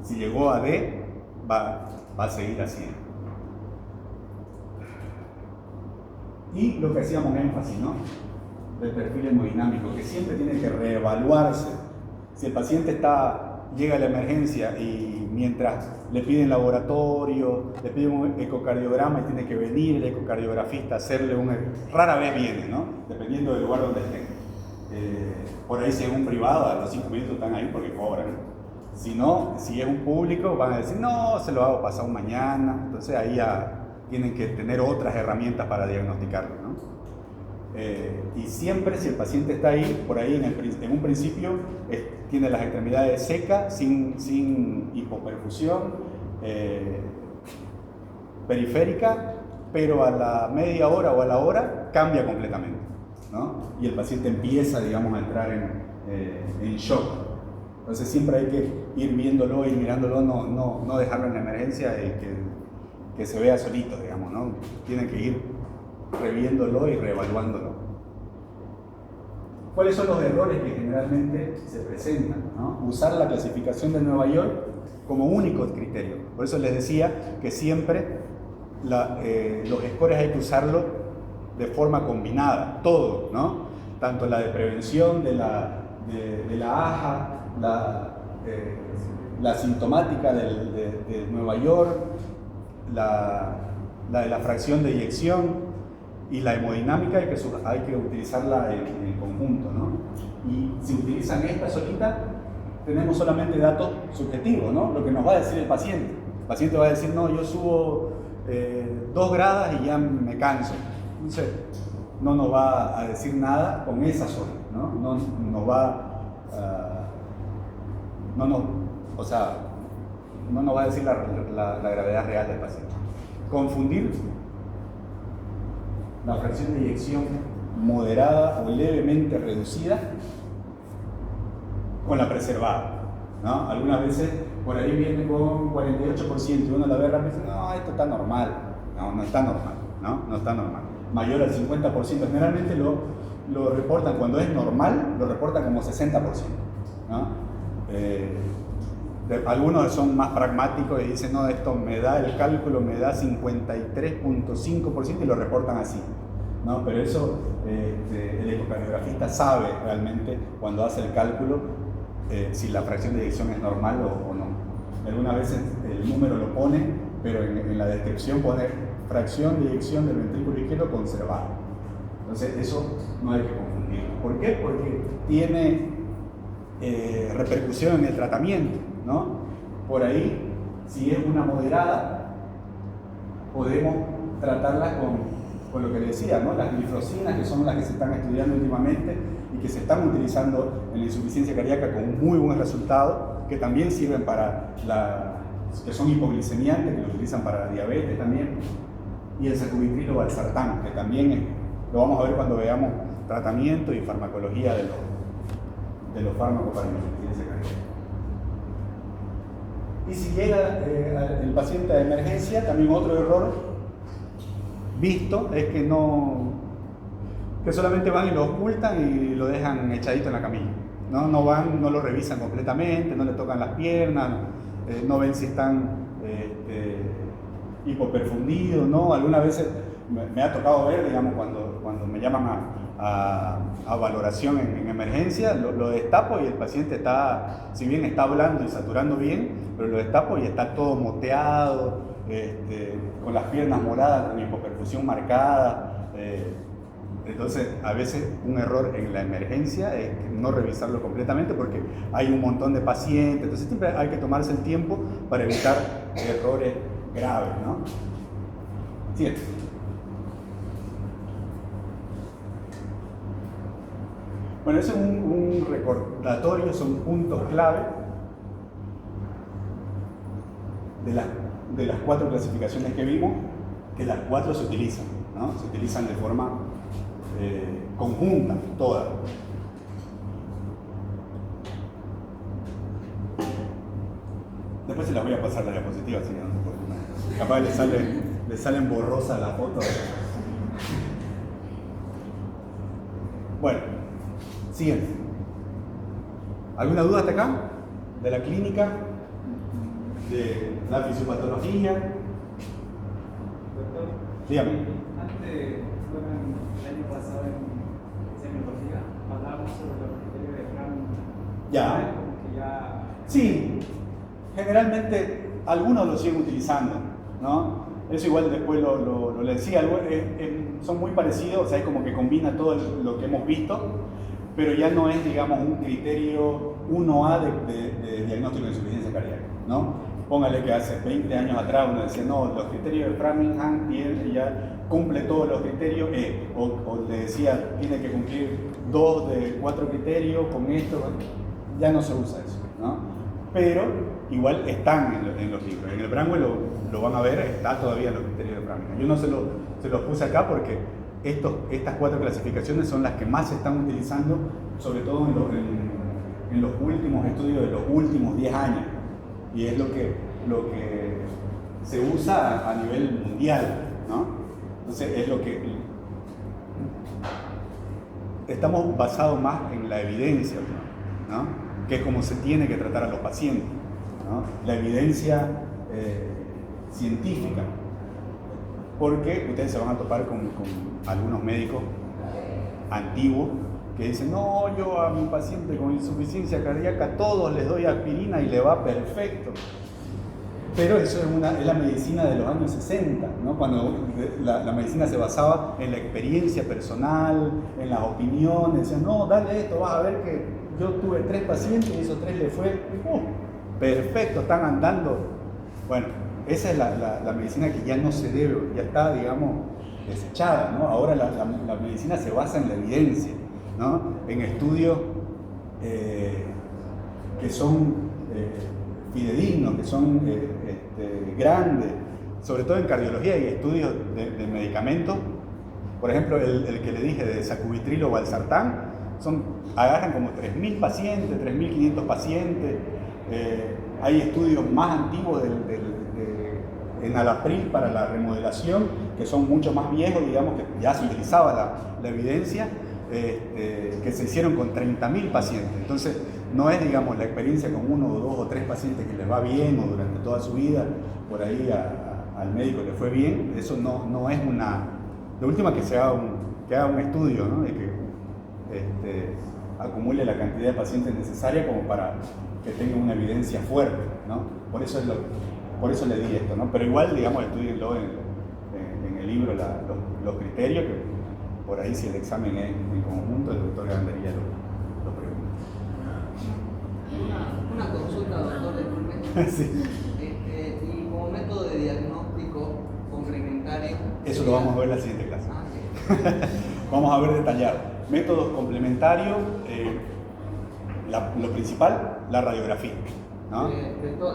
Si llegó a D, va a seguir así. Y lo que hacíamos énfasis, ¿no? Del perfil hemodinámico, que siempre tiene que reevaluarse. Si el paciente llega a la emergencia y mientras le piden laboratorio, le piden un ecocardiograma y tiene que venir el ecocardiografista a hacerle rara vez viene, ¿no? Dependiendo del lugar donde esté. Por ahí si es un privado, a los 5 minutos están ahí porque cobran. Si no, si es un público, van a decir, no, se lo hago pasado mañana. Entonces ahí ya tienen que tener otras herramientas para diagnosticarlo, ¿no? Y siempre si el paciente está ahí, por ahí en un principio tiene las extremidades secas, sin hipoperfusión periférica, pero a la media hora o a la hora cambia completamente, ¿no? Y el paciente empieza, digamos, a entrar en shock. Entonces siempre hay que ir viéndolo, ir mirándolo, no dejarlo en la emergencia y que se vea solito, digamos, ¿no? Tienen que ir reviéndolo y reevaluándolo. ¿Cuáles son los errores que generalmente se presentan, ¿no? Usar la clasificación de Nueva York como único criterio. Por eso les decía que siempre los scores hay que usarlo de forma combinada, todo, ¿no? Tanto la de prevención de la AJA, la sintomática de Nueva York, la de la fracción de eyección y la hemodinámica hay que utilizarla en conjunto, ¿no? Y si utilizan esta solita, tenemos solamente datos subjetivos, ¿no? Lo que nos va a decir el paciente. El paciente va a decir, no, yo subo 2 gradas y ya me canso. Entonces, no nos va a decir nada con esa sola, ¿no? No nos va no nos va a decir la gravedad real del paciente. Confundir la fracción de eyección moderada o levemente reducida con la preservada, ¿no? Algunas veces por ahí viene con 48% y uno la ve rápido y dice, no, esto está normal. No está normal, ¿no? No está normal. Mayor al 50%, generalmente lo reportan, cuando es normal, lo reportan como 60%, ¿no? Algunos son más pragmáticos y dicen, no, esto me da el cálculo, me da 53.5% y lo reportan así, ¿no? Pero eso el ecocardiografista sabe realmente cuando hace el cálculo si la fracción de eyección es normal o no. Algunas veces el número lo pone, pero en la descripción pone fracción de eyección del ventrículo izquierdo conservada. Entonces eso no hay que confundirlo. ¿Por qué? Porque tiene repercusión en el tratamiento, ¿no? Por ahí, si es una moderada, podemos tratarla con lo que le decía, ¿no? Las glifosinas, que son las que se están estudiando últimamente y que se están utilizando en la insuficiencia cardíaca con muy buen resultado, que también sirven que son hipoglicemiantes, que lo utilizan para la diabetes también, y el sacubitril o valsartán, que también lo vamos a ver cuando veamos tratamiento y farmacología de los fármacos para insuficiencia cardíaca. Y si llega el paciente a emergencia, también otro error visto es que solamente van y lo ocultan y lo dejan echadito en la camilla. No van, no lo revisan completamente, no le tocan las piernas, no ven si están hipoperfundidos, ¿no? Algunas veces me ha tocado ver, digamos, cuando me llaman a valoración en emergencia, lo destapo y el paciente está, si bien está hablando y saturando bien, pero lo destapo y está todo moteado, con las piernas moradas, con hipoperfusión marcada. Entonces, a veces un error en la emergencia es no revisarlo completamente porque hay un montón de pacientes, entonces siempre hay que tomarse el tiempo para evitar errores graves, ¿no? Siguiente. Bueno, eso es un recordatorio, son puntos clave de las 4 clasificaciones que vimos, que las 4 se utilizan, ¿no? Se utilizan de forma conjunta, todas. Después se las voy a pasar la diapositiva, así que no se preocupen. Capaz le salen borrosas las fotos. Bueno, siguiente. ¿Alguna duda hasta acá? ¿De la clínica? ¿De la fisiopatología? Doctor, Dígame. antes, bueno, el año pasado en semiología hablábamos sobre los criterios de Fram. Ya. Como que ya. Sí, generalmente algunos lo siguen utilizando, ¿no? Eso igual después lo decía, son muy parecidos, o sea, es como que combina todo lo que hemos visto, pero ya no es, digamos, un criterio 1A de diagnóstico de insuficiencia cardíaca, ¿no? Póngale que hace 20 años atrás uno decía, no, los criterios de Framingham ya cumple todos los criterios, o le decía, tiene que cumplir 2 de 4 criterios con esto, ya no se usa eso, ¿no? Pero igual están en los libros. En el Bramwell lo van a ver, está todavía los criterios de Framingham. Yo no se los puse acá porque estas 4 clasificaciones son las que más se están utilizando, sobre todo en los últimos estudios de los últimos 10 años. Y es lo que se usa a nivel mundial, ¿no? Entonces es lo que estamos basados más en la evidencia, ¿no? Que es como se tiene que tratar a los pacientes, ¿no? La evidencia científica, porque ustedes se van a topar con algunos médicos antiguos que dicen, no, yo a mi paciente con insuficiencia cardíaca todos les doy aspirina y le va perfecto. Pero eso es la medicina de los años 60, ¿no? Cuando la medicina se basaba en la experiencia personal, en las opiniones, decían, no, dale esto, vas a ver que yo tuve 3 pacientes y esos 3 le fue perfecto, están andando. Bueno, esa es la medicina que ya no se debe, ya está, digamos, desechada, ¿no? Ahora la medicina se basa en la evidencia, ¿no? En estudios que son fidedignos, que son grandes, sobre todo en cardiología y estudios de medicamentos. Por ejemplo, el que le dije de sacubitril o valsartán, agarran como 3.000 pacientes, 3.500 pacientes. Hay estudios más antiguos en Alapril para la remodelación, que son mucho más viejos, digamos, que ya se utilizaba la evidencia, que se hicieron con 30.000 pacientes. Entonces, no es, digamos, la experiencia con 1 o 2 o 3 pacientes que les va bien o durante toda su vida, por ahí al médico le fue bien. Eso no es una... De última que haga un estudio, ¿no? De que acumule la cantidad de pacientes necesaria como para que tenga una evidencia fuerte, ¿no? Por eso le di esto, ¿no? Pero igual, digamos, estudienlo en el libro los criterios, que por ahí si el examen es en conjunto, el doctor Gandería lo pregunta. Una consulta, doctor, disculpe. Sí. Y como método de diagnóstico complementario. Eso lo vamos a ver en la siguiente clase. Sí. Vamos a ver detallado. Métodos complementarios, lo principal, la radiografía, ¿no?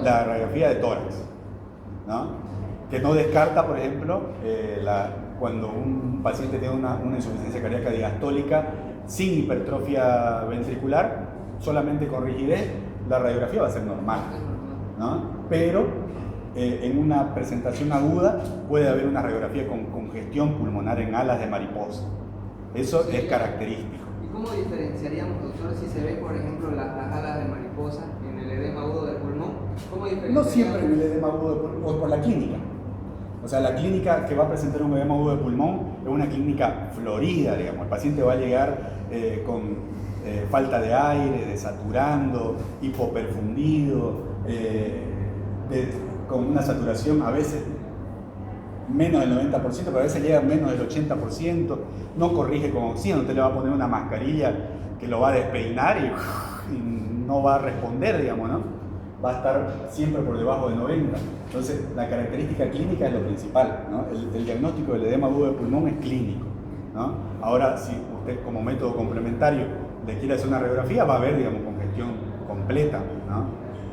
La radiografía de tórax, ¿no? Que no descarta, por ejemplo, cuando un paciente tiene una insuficiencia cardíaca diastólica sin hipertrofia ventricular, solamente con rigidez, la radiografía va a ser normal, ¿no? Pero en una presentación aguda puede haber una radiografía con congestión pulmonar en alas de mariposa. Eso Sí. es característico. ¿Y cómo diferenciaríamos, doctor, si se ve, por ejemplo, las alas de mariposa en el edema agudo del pulmón? ¿Cómo diferenciaríamos? No siempre en el edema agudo de pulmón, o por la clínica. O sea, la clínica que va a presentar un edema agudo de pulmón es una clínica florida, digamos. El paciente va a llegar con falta de aire, desaturando, hipoperfundido, con una saturación a veces menos del 90%, pero a veces llega a menos del 80%, no corrige con oxígeno, usted le va a poner una mascarilla que lo va a despeinar y no va a responder, digamos, ¿no? Va a estar siempre por debajo de 90. Entonces, la característica clínica es lo principal, ¿no? El diagnóstico del edema agudo de pulmón es clínico, ¿no? Ahora, si usted como método complementario le quiere hacer una radiografía, va a haber, digamos, congestión completa, ¿no?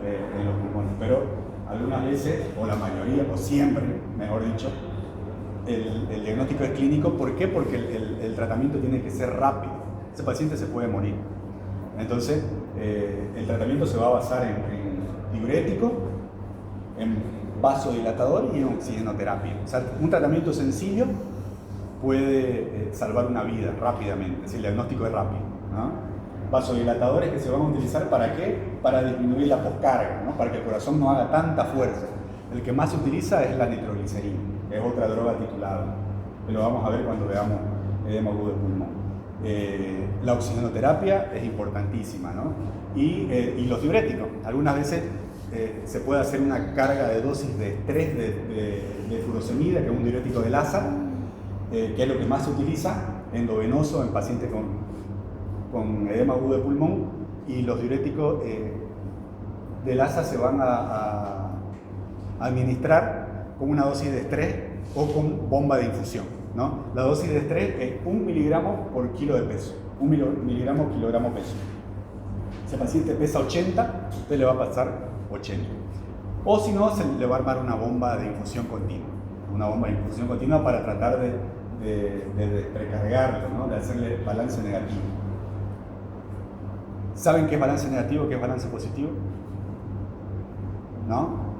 En los pulmones, pero algunas veces, o la mayoría, o siempre, mejor dicho, el diagnóstico es clínico. ¿Por qué? Porque el tratamiento tiene que ser rápido. Ese paciente se puede morir. Entonces, el tratamiento se va a basar en diurético, en vasodilatador y en oxigenoterapia. O sea, un tratamiento sencillo puede salvar una vida rápidamente, si el diagnóstico es rápido, ¿no? Vasodilatadores que se van a utilizar ¿para qué? Para disminuir la poscarga, ¿no? Para que el corazón no haga tanta fuerza. El que más se utiliza es la nitroglicerina, que es otra droga titulada, que lo vamos a ver cuando veamos edema agudo de pulmón. La oxigenoterapia es importantísima, ¿no? Y los diuréticos. Algunas veces se puede hacer una carga de dosis de estrés de furosemida, que es un diurético de LASA, que es lo que más se utiliza endovenoso en pacientes con edema agudo de pulmón, y los diuréticos de LASA se van a administrar con una dosis de estrés o con bomba de infusión, ¿no? La dosis de estrés es 1 miligramo por kilo de peso, 1 miligramo kilogramo peso. Si el paciente pesa 80, usted le va a pasar 80. O si no, se le va a armar una bomba de infusión continua, para tratar de desprecargarlo, ¿no? De hacerle balance negativo. ¿Saben qué es balance negativo, qué es balance positivo? ¿No?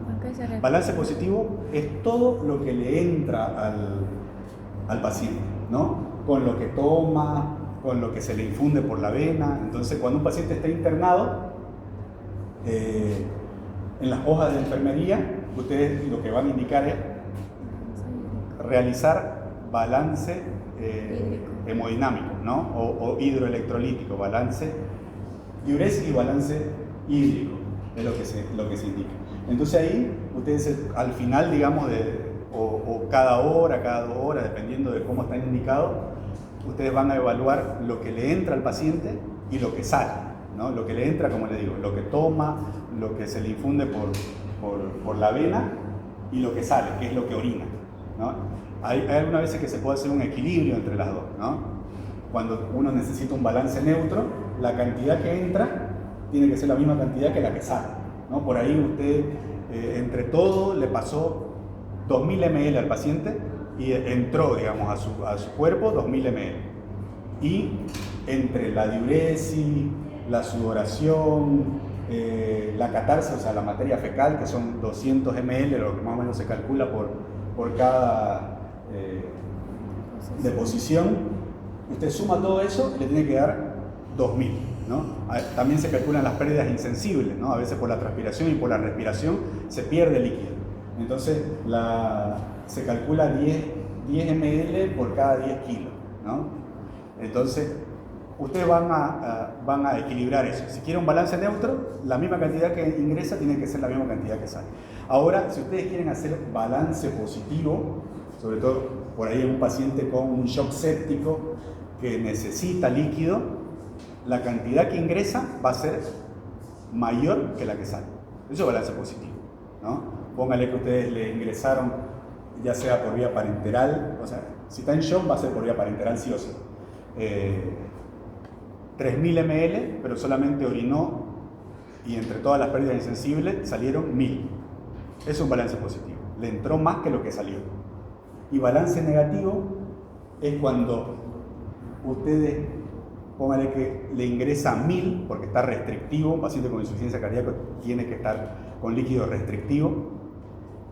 ¿A qué se refiere? Balance positivo es todo lo que le entra al paciente, ¿no? Con lo que toma, con lo que se le infunde por la vena. Entonces, cuando un paciente está internado, en las hojas de enfermería, ustedes lo que van a indicar es realizar balance hemodinámico, ¿no? O hidroelectrolítico, balance diuresis y balance hídrico, es lo que se indica. Entonces ahí, ustedes al final, digamos, o cada hora, cada 2 horas, dependiendo de cómo están indicados, ustedes van a evaluar lo que le entra al paciente y lo que sale, ¿no? Lo que le entra, como les digo, lo que toma, lo que se le infunde por la vena, y lo que sale, que es lo que orina, ¿no? Hay algunas veces que se puede hacer un equilibrio entre las dos, ¿no? Cuando uno necesita un balance neutro, la cantidad que entra tiene que ser la misma cantidad que la que sale, ¿no? Por ahí usted, entre todo, le pasó 2000 ml al paciente y entró, digamos, a su cuerpo 2000 ml. Y entre la diuresis, la sudoración, la catarsis, o sea, la materia fecal, que son 200 ml, lo que más o menos se calcula por cada deposición, usted suma todo eso, le tiene que dar 2000, ¿no? También se calculan las pérdidas insensibles, ¿no? A veces por la transpiración y por la respiración se pierde líquido. Entonces se calcula 10 ml por cada 10 kilos, ¿no? Entonces ustedes van a equilibrar eso. Si quieren un balance neutro, la misma cantidad que ingresa tiene que ser la misma cantidad que sale. Ahora, si ustedes quieren hacer balance positivo, sobre todo por ahí en un paciente con un shock séptico que necesita líquido, la cantidad que ingresa va a ser mayor que la que sale. Eso es balance positivo, ¿no? Póngale que ustedes le ingresaron, ya sea por vía parenteral, o sea, si está en shock va a ser por vía parenteral sí o sí. 3000 ml, pero solamente orinó, y entre todas las pérdidas insensibles salieron 1000. Es un balance positivo, le entró más que lo que salió. Y balance negativo es cuando ustedes póngale que le ingresa 1000 porque está restrictivo, un paciente con insuficiencia cardíaca tiene que estar con líquido restrictivo.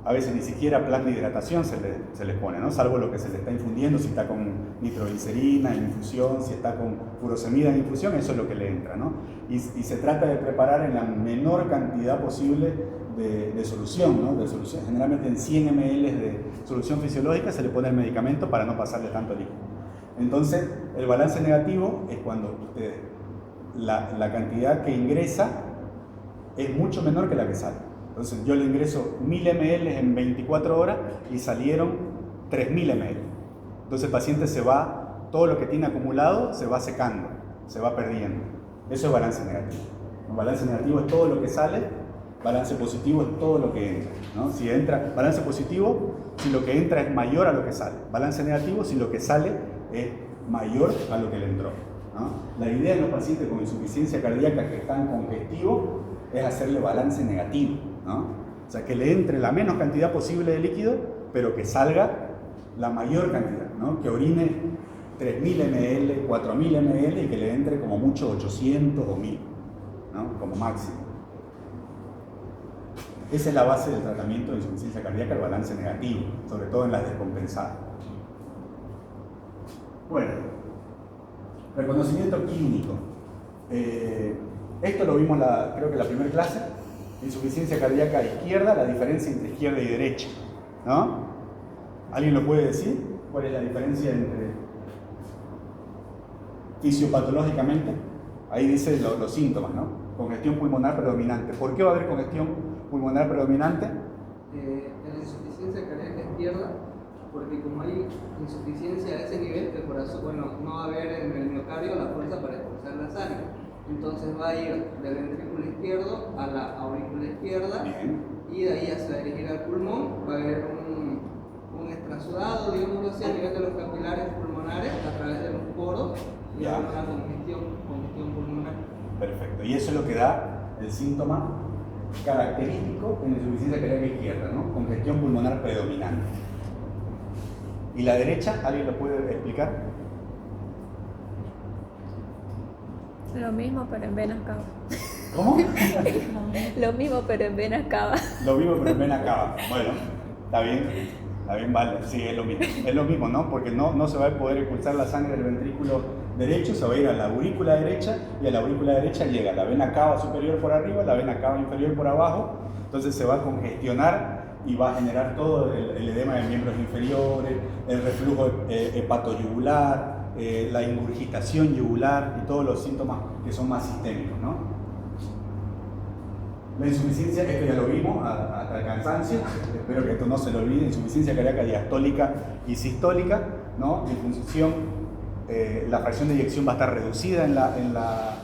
A veces ni siquiera plan de hidratación se le pone, ¿no? Salvo lo que se le está infundiendo, si está con nitroglicerina en infusión, si está con furosemida en infusión, eso es lo que le entra, ¿no? Y se trata de preparar en la menor cantidad posible de solución, ¿no? De solución. Generalmente en 100 ml de solución fisiológica se le pone el medicamento para no pasarle tanto líquido. Entonces, el balance negativo es cuando la cantidad que ingresa es mucho menor que la que sale. Entonces yo le ingreso 1000 ml en 24 horas y salieron 3000 ml. Entonces el paciente se va, todo lo que tiene acumulado se va secando, se va perdiendo. Eso es balance negativo. Un balance negativo es todo lo que sale, balance positivo es todo lo que entra, ¿no? Si entra, balance positivo, si lo que entra es mayor a lo que sale. Balance negativo, si lo que sale es mayor a lo que le entró, ¿no? La idea en los pacientes con insuficiencia cardíaca que están congestivos es hacerle balance negativo, ¿no? O sea, que le entre la menos cantidad posible de líquido, pero que salga la mayor cantidad, ¿no? Que orine 3000 ml, 4000 ml y que le entre como mucho 800 o 1000, ¿no? Como máximo. Esa es la base del tratamiento de insuficiencia cardíaca, el balance negativo, sobre todo en las descompensadas. Bueno, reconocimiento clínico. Esto lo vimos creo que en la primera clase. Insuficiencia cardíaca izquierda, la diferencia entre izquierda y derecha, ¿no? ¿Alguien lo puede decir? ¿Cuál es la diferencia entre fisiopatológicamente? Ahí dice los síntomas, ¿no? Congestión pulmonar predominante. ¿Por qué va a haber congestión pulmonar predominante? En la insuficiencia cardíaca izquierda, porque como hay insuficiencia a ese nivel, el corazón, bueno, no va a haber en el miocardio la fuerza para expulsar la sangre. Entonces va a ir del ventrículo izquierdo a la aurícula izquierda. Bien. Y de ahí ya se va a dirigir al pulmón. Va a haber un extrasudado, digámoslo así, a nivel de los capilares pulmonares a través de los poros y Ya. una congestión pulmonar. Perfecto. Y eso es lo que da el síntoma característico en la insuficiencia cardíaca izquierda, ¿no? Congestión pulmonar predominante. ¿Y la derecha? ¿Alguien lo puede explicar? Lo mismo, pero en venas cava. ¿Cómo? Lo mismo, pero en venas cava. Lo mismo, pero en vena cava. Bueno, está bien, vale. Sí, es lo mismo, ¿no? Porque no se va a poder expulsar la sangre del ventrículo derecho, se va a ir a la aurícula derecha y a la aurícula derecha llega la vena cava superior por arriba, la vena cava inferior por abajo. Entonces se va a congestionar y va a generar todo el edema de miembros inferiores, el reflujo hepatoyugular, la ingurgitación yugular y todos los síntomas que son más sistémicos, ¿no? La insuficiencia, esto ya lo vimos hasta el cansancio, espero que esto no se lo olvide, insuficiencia cardíaca diastólica y sistólica, ¿no? En función, la fracción de eyección va a estar reducida en la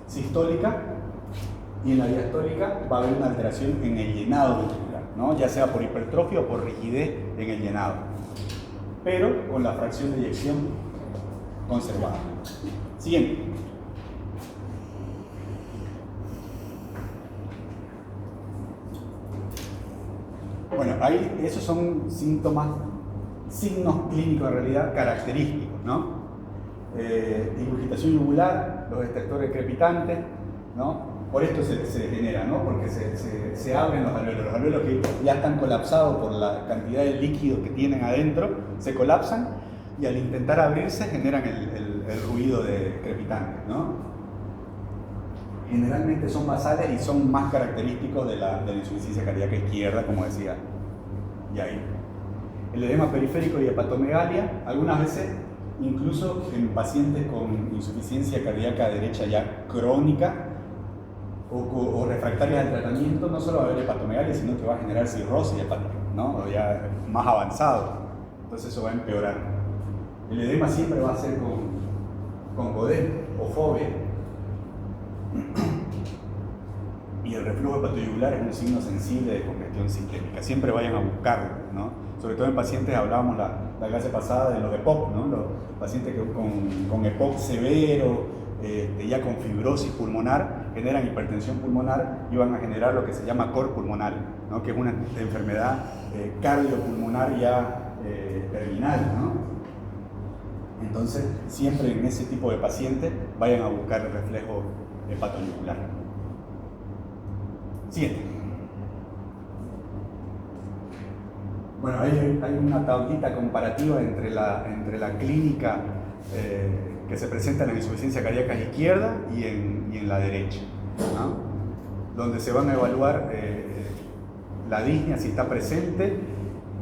sistólica y en la diastólica va a haber una alteración en el llenado ventricular, ¿no? Ya sea por hipertrofia o por rigidez en el llenado, pero con la fracción de eyección conservada. Siguiente. Bueno, ahí esos son síntomas, signos clínicos en realidad característicos, ¿no? Ingurgitación yugular, los estertores crepitantes, ¿no? Por esto se genera, ¿no? Porque se abren los alvéolos que ya están colapsados por la cantidad de líquido que tienen adentro, se colapsan y al intentar abrirse generan el ruido de crepitante, ¿no? Generalmente son basales y son más característicos de la insuficiencia cardíaca izquierda, como decía Yair. El edema periférico y hepatomegalia, algunas veces incluso en pacientes con insuficiencia cardíaca derecha ya crónica o refractarias al tratamiento, no solo va a haber hepatomegalia, sino que va a generar cirrosis hepática, ¿no? O ya más avanzado, entonces eso va a empeorar. El edema siempre va a ser con Godet o fobia. Y el reflujo hepatoyugular es un signo sensible de congestión sistémica. Siempre vayan a buscarlo, ¿no? Sobre todo en pacientes, hablábamos la clase pasada de los EPOC, ¿no? Los pacientes que con EPOC severo, ya con fibrosis pulmonar, generan hipertensión pulmonar y van a generar lo que se llama cor pulmonar, ¿no? Que es una enfermedad cardiopulmonar ya terminal, ¿no? Entonces, siempre en ese tipo de pacientes vayan a buscar el reflejo hepatoyugular. Siguiente. Bueno, hay una tablita comparativa entre la clínica que se presenta en la insuficiencia cardíaca izquierda y en la derecha, ¿no? Donde se van a evaluar la disnea, si está presente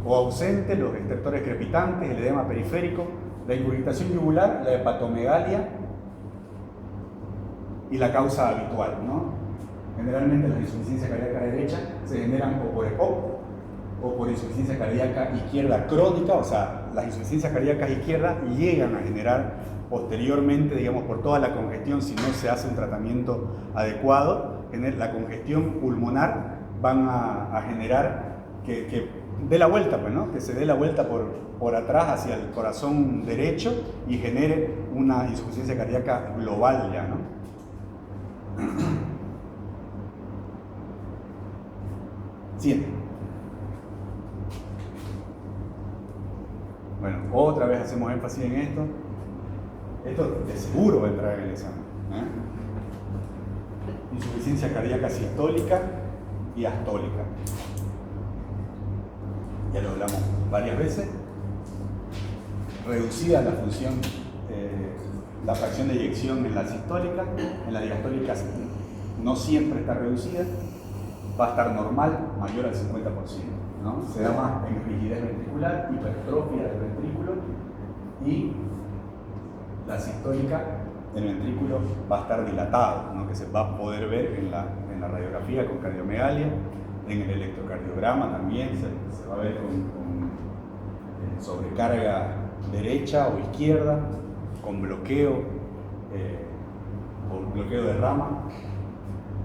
o ausente, los estertores crepitantes, el edema periférico, la ingurgitación yugular, la hepatomegalia y la causa habitual, ¿no? Generalmente las insuficiencias cardíacas derecha se generan o por EPOC o por insuficiencia cardíaca izquierda crónica, o sea, las insuficiencias cardíacas izquierdas llegan a generar posteriormente, digamos, por toda la congestión, si no se hace un tratamiento adecuado, la congestión pulmonar van a generar que dé la vuelta, pues, ¿no? Que se dé la vuelta por atrás hacia el corazón derecho y genere una insuficiencia cardíaca global ya, ¿no? Siguiente. Bueno, otra vez hacemos énfasis en esto. Esto de seguro va a entrar en el examen, ¿eh? Insuficiencia cardíaca sistólica y astólica. Ya lo hablamos varias veces. Reducida la función, la fracción de eyección en la sistólica, en la diastólica no siempre está reducida, va a estar normal, mayor al 50%, ¿no? Se da más en rigidez ventricular, hipertrofia del ventrículo, y la sistólica, el ventrículo va a estar dilatado, ¿no? Que se va a poder ver en la radiografía con cardiomegalia, en el electrocardiograma también se va a ver con sobrecarga derecha o izquierda, con bloqueo o bloqueo de rama,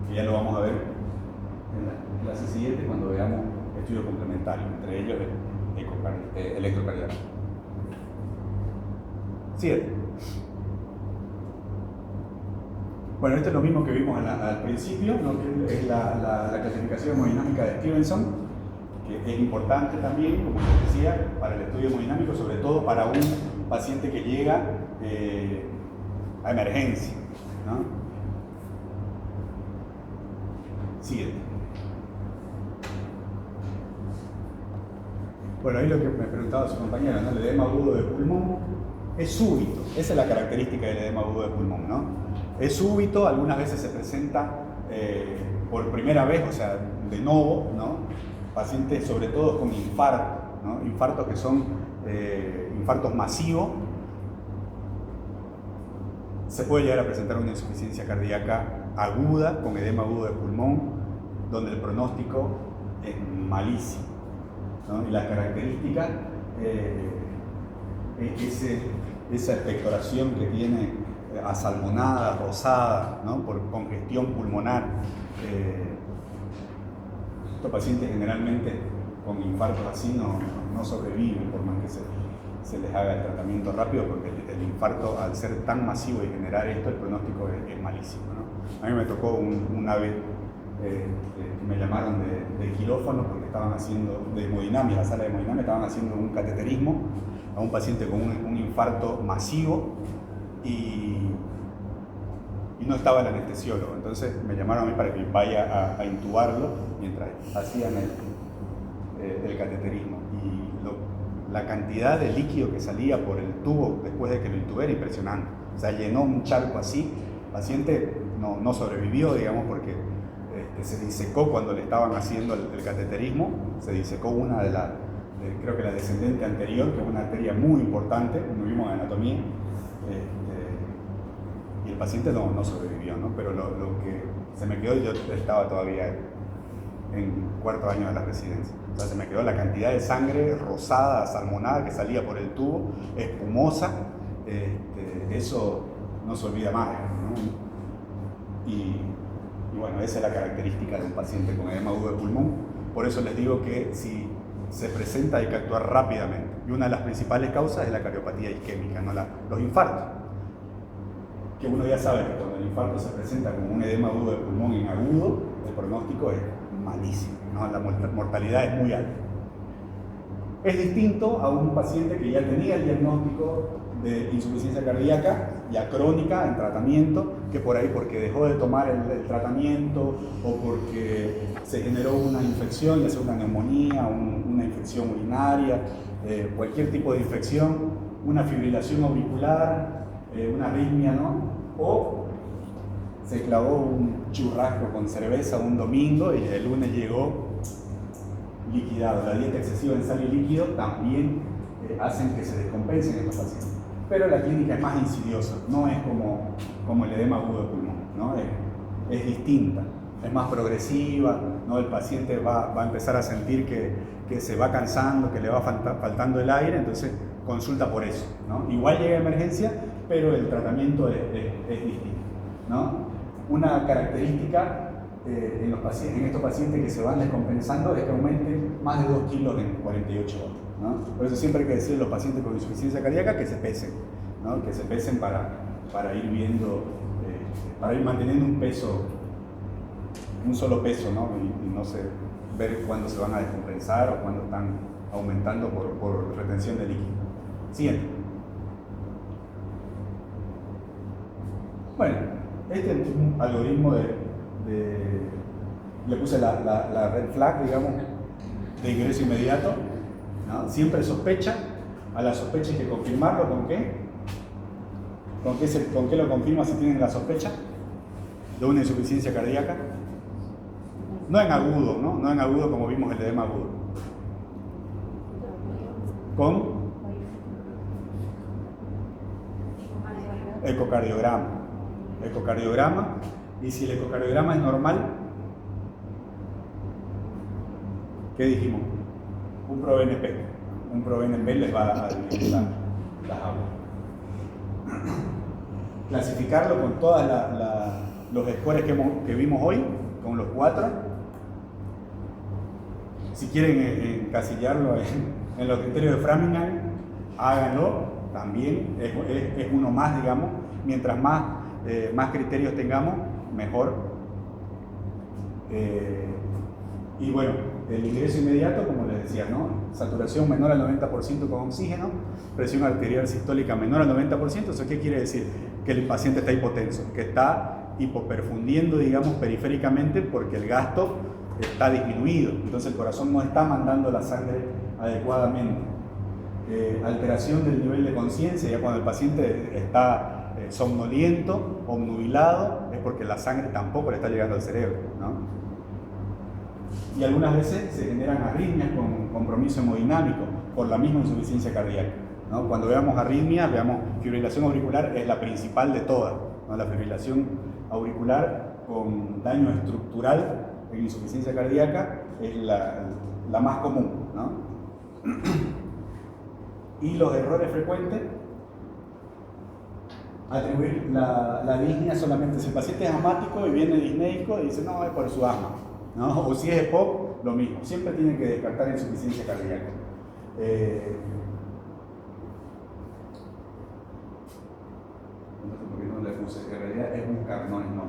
que ya lo vamos a ver en la clase siguiente cuando veamos estudios complementarios, entre ellos el electrocardiograma. 7. Bueno, esto es lo mismo que vimos al principio, ¿no? Que es la clasificación hemodinámica de Stevenson, que es importante también, como les decía, para el estudio hemodinámico, sobre todo para un paciente que llega a emergencia, ¿no? 7. Bueno, ahí lo que me preguntaba su compañera, ¿no? El edema agudo de pulmón es súbito, esa es la característica del edema agudo de pulmón, ¿no? Es súbito, algunas veces se presenta por primera vez, o sea, de novo, ¿no? Pacientes sobre todo con infarto, ¿no? Infartos que son infartos masivos. Se puede llegar a presentar una insuficiencia cardíaca aguda, con edema agudo de pulmón, donde el pronóstico es malísimo, ¿no? Y las características es esa expectoración que tiene asalmonada, rosada, ¿no? Por congestión pulmonar. Estos pacientes generalmente con infartos así no sobreviven por más que se les haga el tratamiento rápido, porque el infarto, al ser tan masivo y generar esto, el pronóstico es malísimo, ¿no? A mí me tocó una vez, me llamaron de quirófano porque estaban haciendo, de hemodinamia, la sala de hemodinamia, estaban haciendo un cateterismo a un paciente con un infarto masivo y no estaba el anestesiólogo. Entonces me llamaron a mí para que vaya a intubarlo mientras hacían el cateterismo. Y la cantidad de líquido que salía por el tubo después de que lo intubé era impresionante. O sea, llenó un charco así. El paciente no sobrevivió, digamos, porque se disecó cuando le estaban haciendo el cateterismo. Se disecó una creo que la descendente anterior, que es una arteria muy importante, como vimos en anatomía. Y el paciente no sobrevivió, ¿no? Pero lo que se me quedó, yo estaba todavía en cuarto año de la residencia. O sea, se me quedó la cantidad de sangre rosada, salmonada que salía por el tubo, espumosa. Eso no se olvida más, ¿no? Y bueno, esa es la característica de un paciente con edema agudo de pulmón. Por eso les digo que si se presenta hay que actuar rápidamente. Y una de las principales causas es la cardiopatía isquémica, ¿no? Los infartos. Que uno ya sabe que cuando el infarto se presenta como un edema agudo de pulmón en agudo, el pronóstico es malísimo, ¿no? La mortalidad es muy alta. Es distinto a un paciente que ya tenía el diagnóstico de insuficiencia cardíaca ya crónica en tratamiento, que por ahí porque dejó de tomar el tratamiento o porque se generó una infección, ya sea una neumonía, una infección urinaria, cualquier tipo de infección, una fibrilación auricular, una arritmia, ¿no? O se clavó un churrasco con cerveza un domingo y el lunes llegó liquidado. La dieta excesiva en sal y líquido también hacen que se descompensen estos pacientes. Pero la clínica es más insidiosa, no es como el edema agudo de pulmón, ¿no? Es distinta, es más progresiva, ¿no? El paciente va a empezar a sentir que se va cansando, que le va faltando el aire, entonces consulta por eso, ¿no? Igual llega a emergencia, pero el tratamiento es distinto, ¿no? Una característica en estos pacientes que se van descompensando es que aumenten más de 2 kilos en 48 horas, ¿no? Por eso siempre hay que decirle a los pacientes con insuficiencia cardíaca que se pesen, ¿no? Que se pesen para ir viendo, para ir manteniendo un peso, un solo peso, ¿no? Y no sé, ver cuándo se van a descompensar o cuándo están aumentando por retención de líquido. Siguiente. Bueno, este es un algoritmo le puse la red flag, digamos, de ingreso inmediato, ¿no? Siempre sospecha, a la sospecha hay que confirmarlo, ¿con qué? ¿Con qué lo confirma si tienen la sospecha de una insuficiencia cardíaca? No en agudo, ¿no? No en agudo como vimos el edema agudo. Con ecocardiograma. Ecocardiograma, y si el ecocardiograma es normal, ¿qué dijimos? Un ProBNP. Un ProBNP les va a dividir las aguas. Clasificarlo con todos los scores que vimos hoy, con los 4. Si quieren encasillarlo en los criterios de Framingham, háganlo también, es uno más, digamos. Mientras más criterios tengamos, mejor. Y bueno, el ingreso inmediato, como les decía, ¿no? Saturación menor al 90% con oxígeno, presión arterial sistólica menor al 90%. ¿Eso qué quiere decir? Que el paciente está hipotenso, que está hipoperfundiendo, digamos, periféricamente, porque el gasto está disminuido, entonces el corazón no está mandando la sangre adecuadamente. Alteración del nivel de conciencia, ya cuando el paciente está somnoliento, obnubilado, es porque la sangre tampoco le está llegando al cerebro, ¿no? Y algunas veces se generan arritmias con compromiso hemodinámico por la misma insuficiencia cardíaca, ¿no? Cuando veamos arritmias, veamos fibrilación auricular, es la principal de todas, ¿no? La fibrilación auricular con daño estructural en insuficiencia cardíaca es la más común, ¿no? Y los errores frecuentes, atribuir la disnea solamente si el paciente es asmático y viene disneico y dice no, es por su asma, ¿no? O si es EPOC, lo mismo, siempre tienen que descartar insuficiencia cardíaca. No sé por qué no le puse, en realidad es buscar, no es no.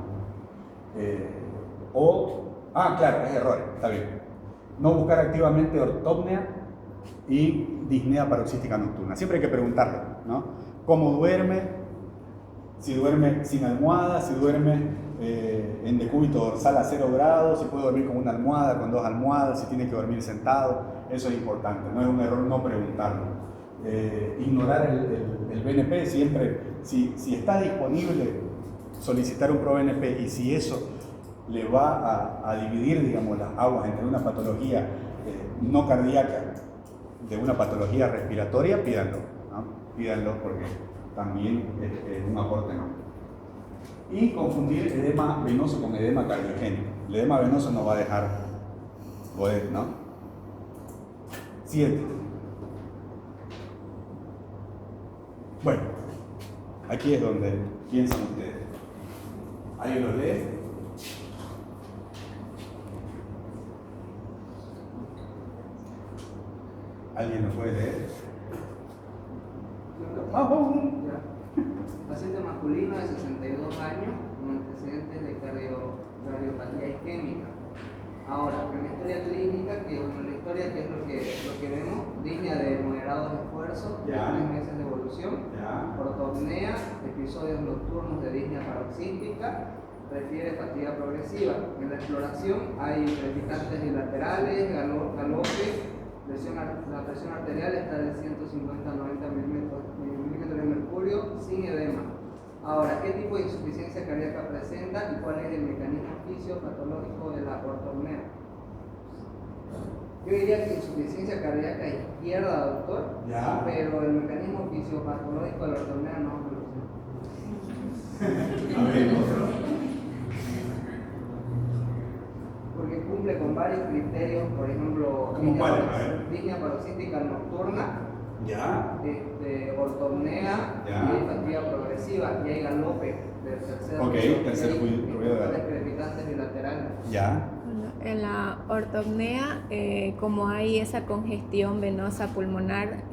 Claro, es error, está bien. No buscar activamente ortopnea y disnea paroxística nocturna. Siempre hay que preguntarlo, ¿no? ¿Cómo duerme? Si duerme sin almohada, si duerme en decúbito dorsal a 0 grados, si puede dormir con una almohada, con 2 almohadas, si tiene que dormir sentado. Eso es importante, no es un error no preguntarlo. Ignorar el BNP siempre, si está disponible solicitar un ProBNP y si eso le va a dividir, digamos, las aguas entre una patología no cardíaca de una patología respiratoria, pídanlo, ¿no? Pídanlo porque también es un aporte, ¿no? Y confundir edema venoso con edema cardiogénico. El edema venoso no va a dejar poder, ¿no? 7. Bueno, aquí es donde piensan ustedes. ¿Alguien lo lee? ¿Alguien lo puede leer? Paciente masculino de 62 años con antecedentes de cardiopatía isquémica. Ahora, en la historia clínica, que bueno, la historia que es lo que vemos, disnea de moderados esfuerzos, de Ya. 3 meses de evolución, Ya. ortopnea, episodios nocturnos de disnea paroxística, refiere fatiga progresiva. En la exploración hay crepitantes bilaterales, galope, la presión arterial está de 150 a 90 milímetros de mercurio, sin edema. Ahora, ¿qué tipo de insuficiencia cardíaca presenta y cuál es el mecanismo fisiopatológico de la ortopnea? Yo diría que insuficiencia cardíaca izquierda, doctor, Ya. pero el mecanismo fisiopatológico de la ortopnea no me lo sé. A ver, otro. Porque cumple con varios criterios, por ejemplo, ¿Cómo cuáles? A ver. disnea paroxística nocturna, Ya. ortopnea Ya. y hay fatiga progresiva y hay galope del tercer Ok, ruido, tercer y hay ruido de galope. crepitantes bilaterales. Ya. Bueno, en la ortopnea, como hay esa congestión venosa pulmonar,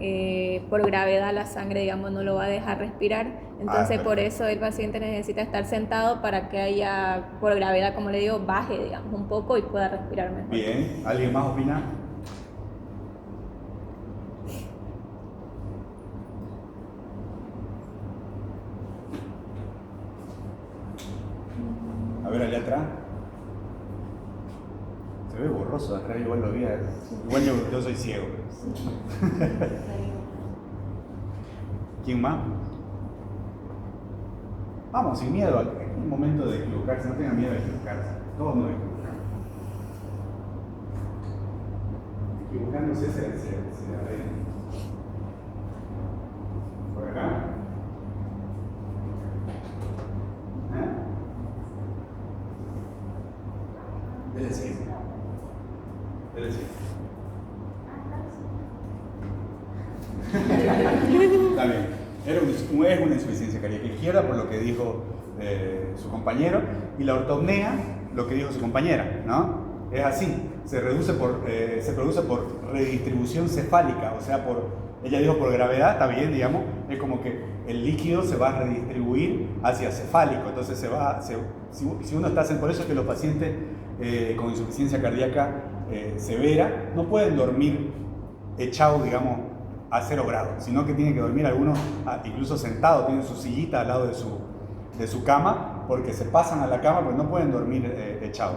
por gravedad la sangre, digamos, no lo va a dejar respirar. Entonces, por perfecto. eso el paciente necesita estar sentado para que haya, por gravedad, como le digo, baje, digamos, un poco y pueda respirar mejor. Bien. ¿Alguien más opina? A ver, allá atrás. Se ve borroso atrás, igual lo vi. Igual yo soy ciego. ¿Quién más? Vamos, sin miedo. Es un momento de equivocarse. No tengan miedo de equivocarse. Todos nos equivocamos. Equivocándose se arregla. ¿Por acá? ¿Eh? Dele sí. Dele sí. Está bien. Es una insuficiencia cardíaca izquierda, por lo que dijo su compañero, y la ortopnea, lo que dijo su compañera, ¿no? Es así, se produce por redistribución cefálica, o sea, ella dijo por gravedad, está bien, digamos, es como que el líquido se va a redistribuir hacia cefálico, entonces si uno está haciendo, por eso es que los pacientes con insuficiencia cardíaca severa no pueden dormir echados, digamos, a 0 grados, sino que tienen que dormir algunos incluso sentados, tienen su sillita al lado de su cama, porque se pasan a la cama, porque no pueden dormir echados.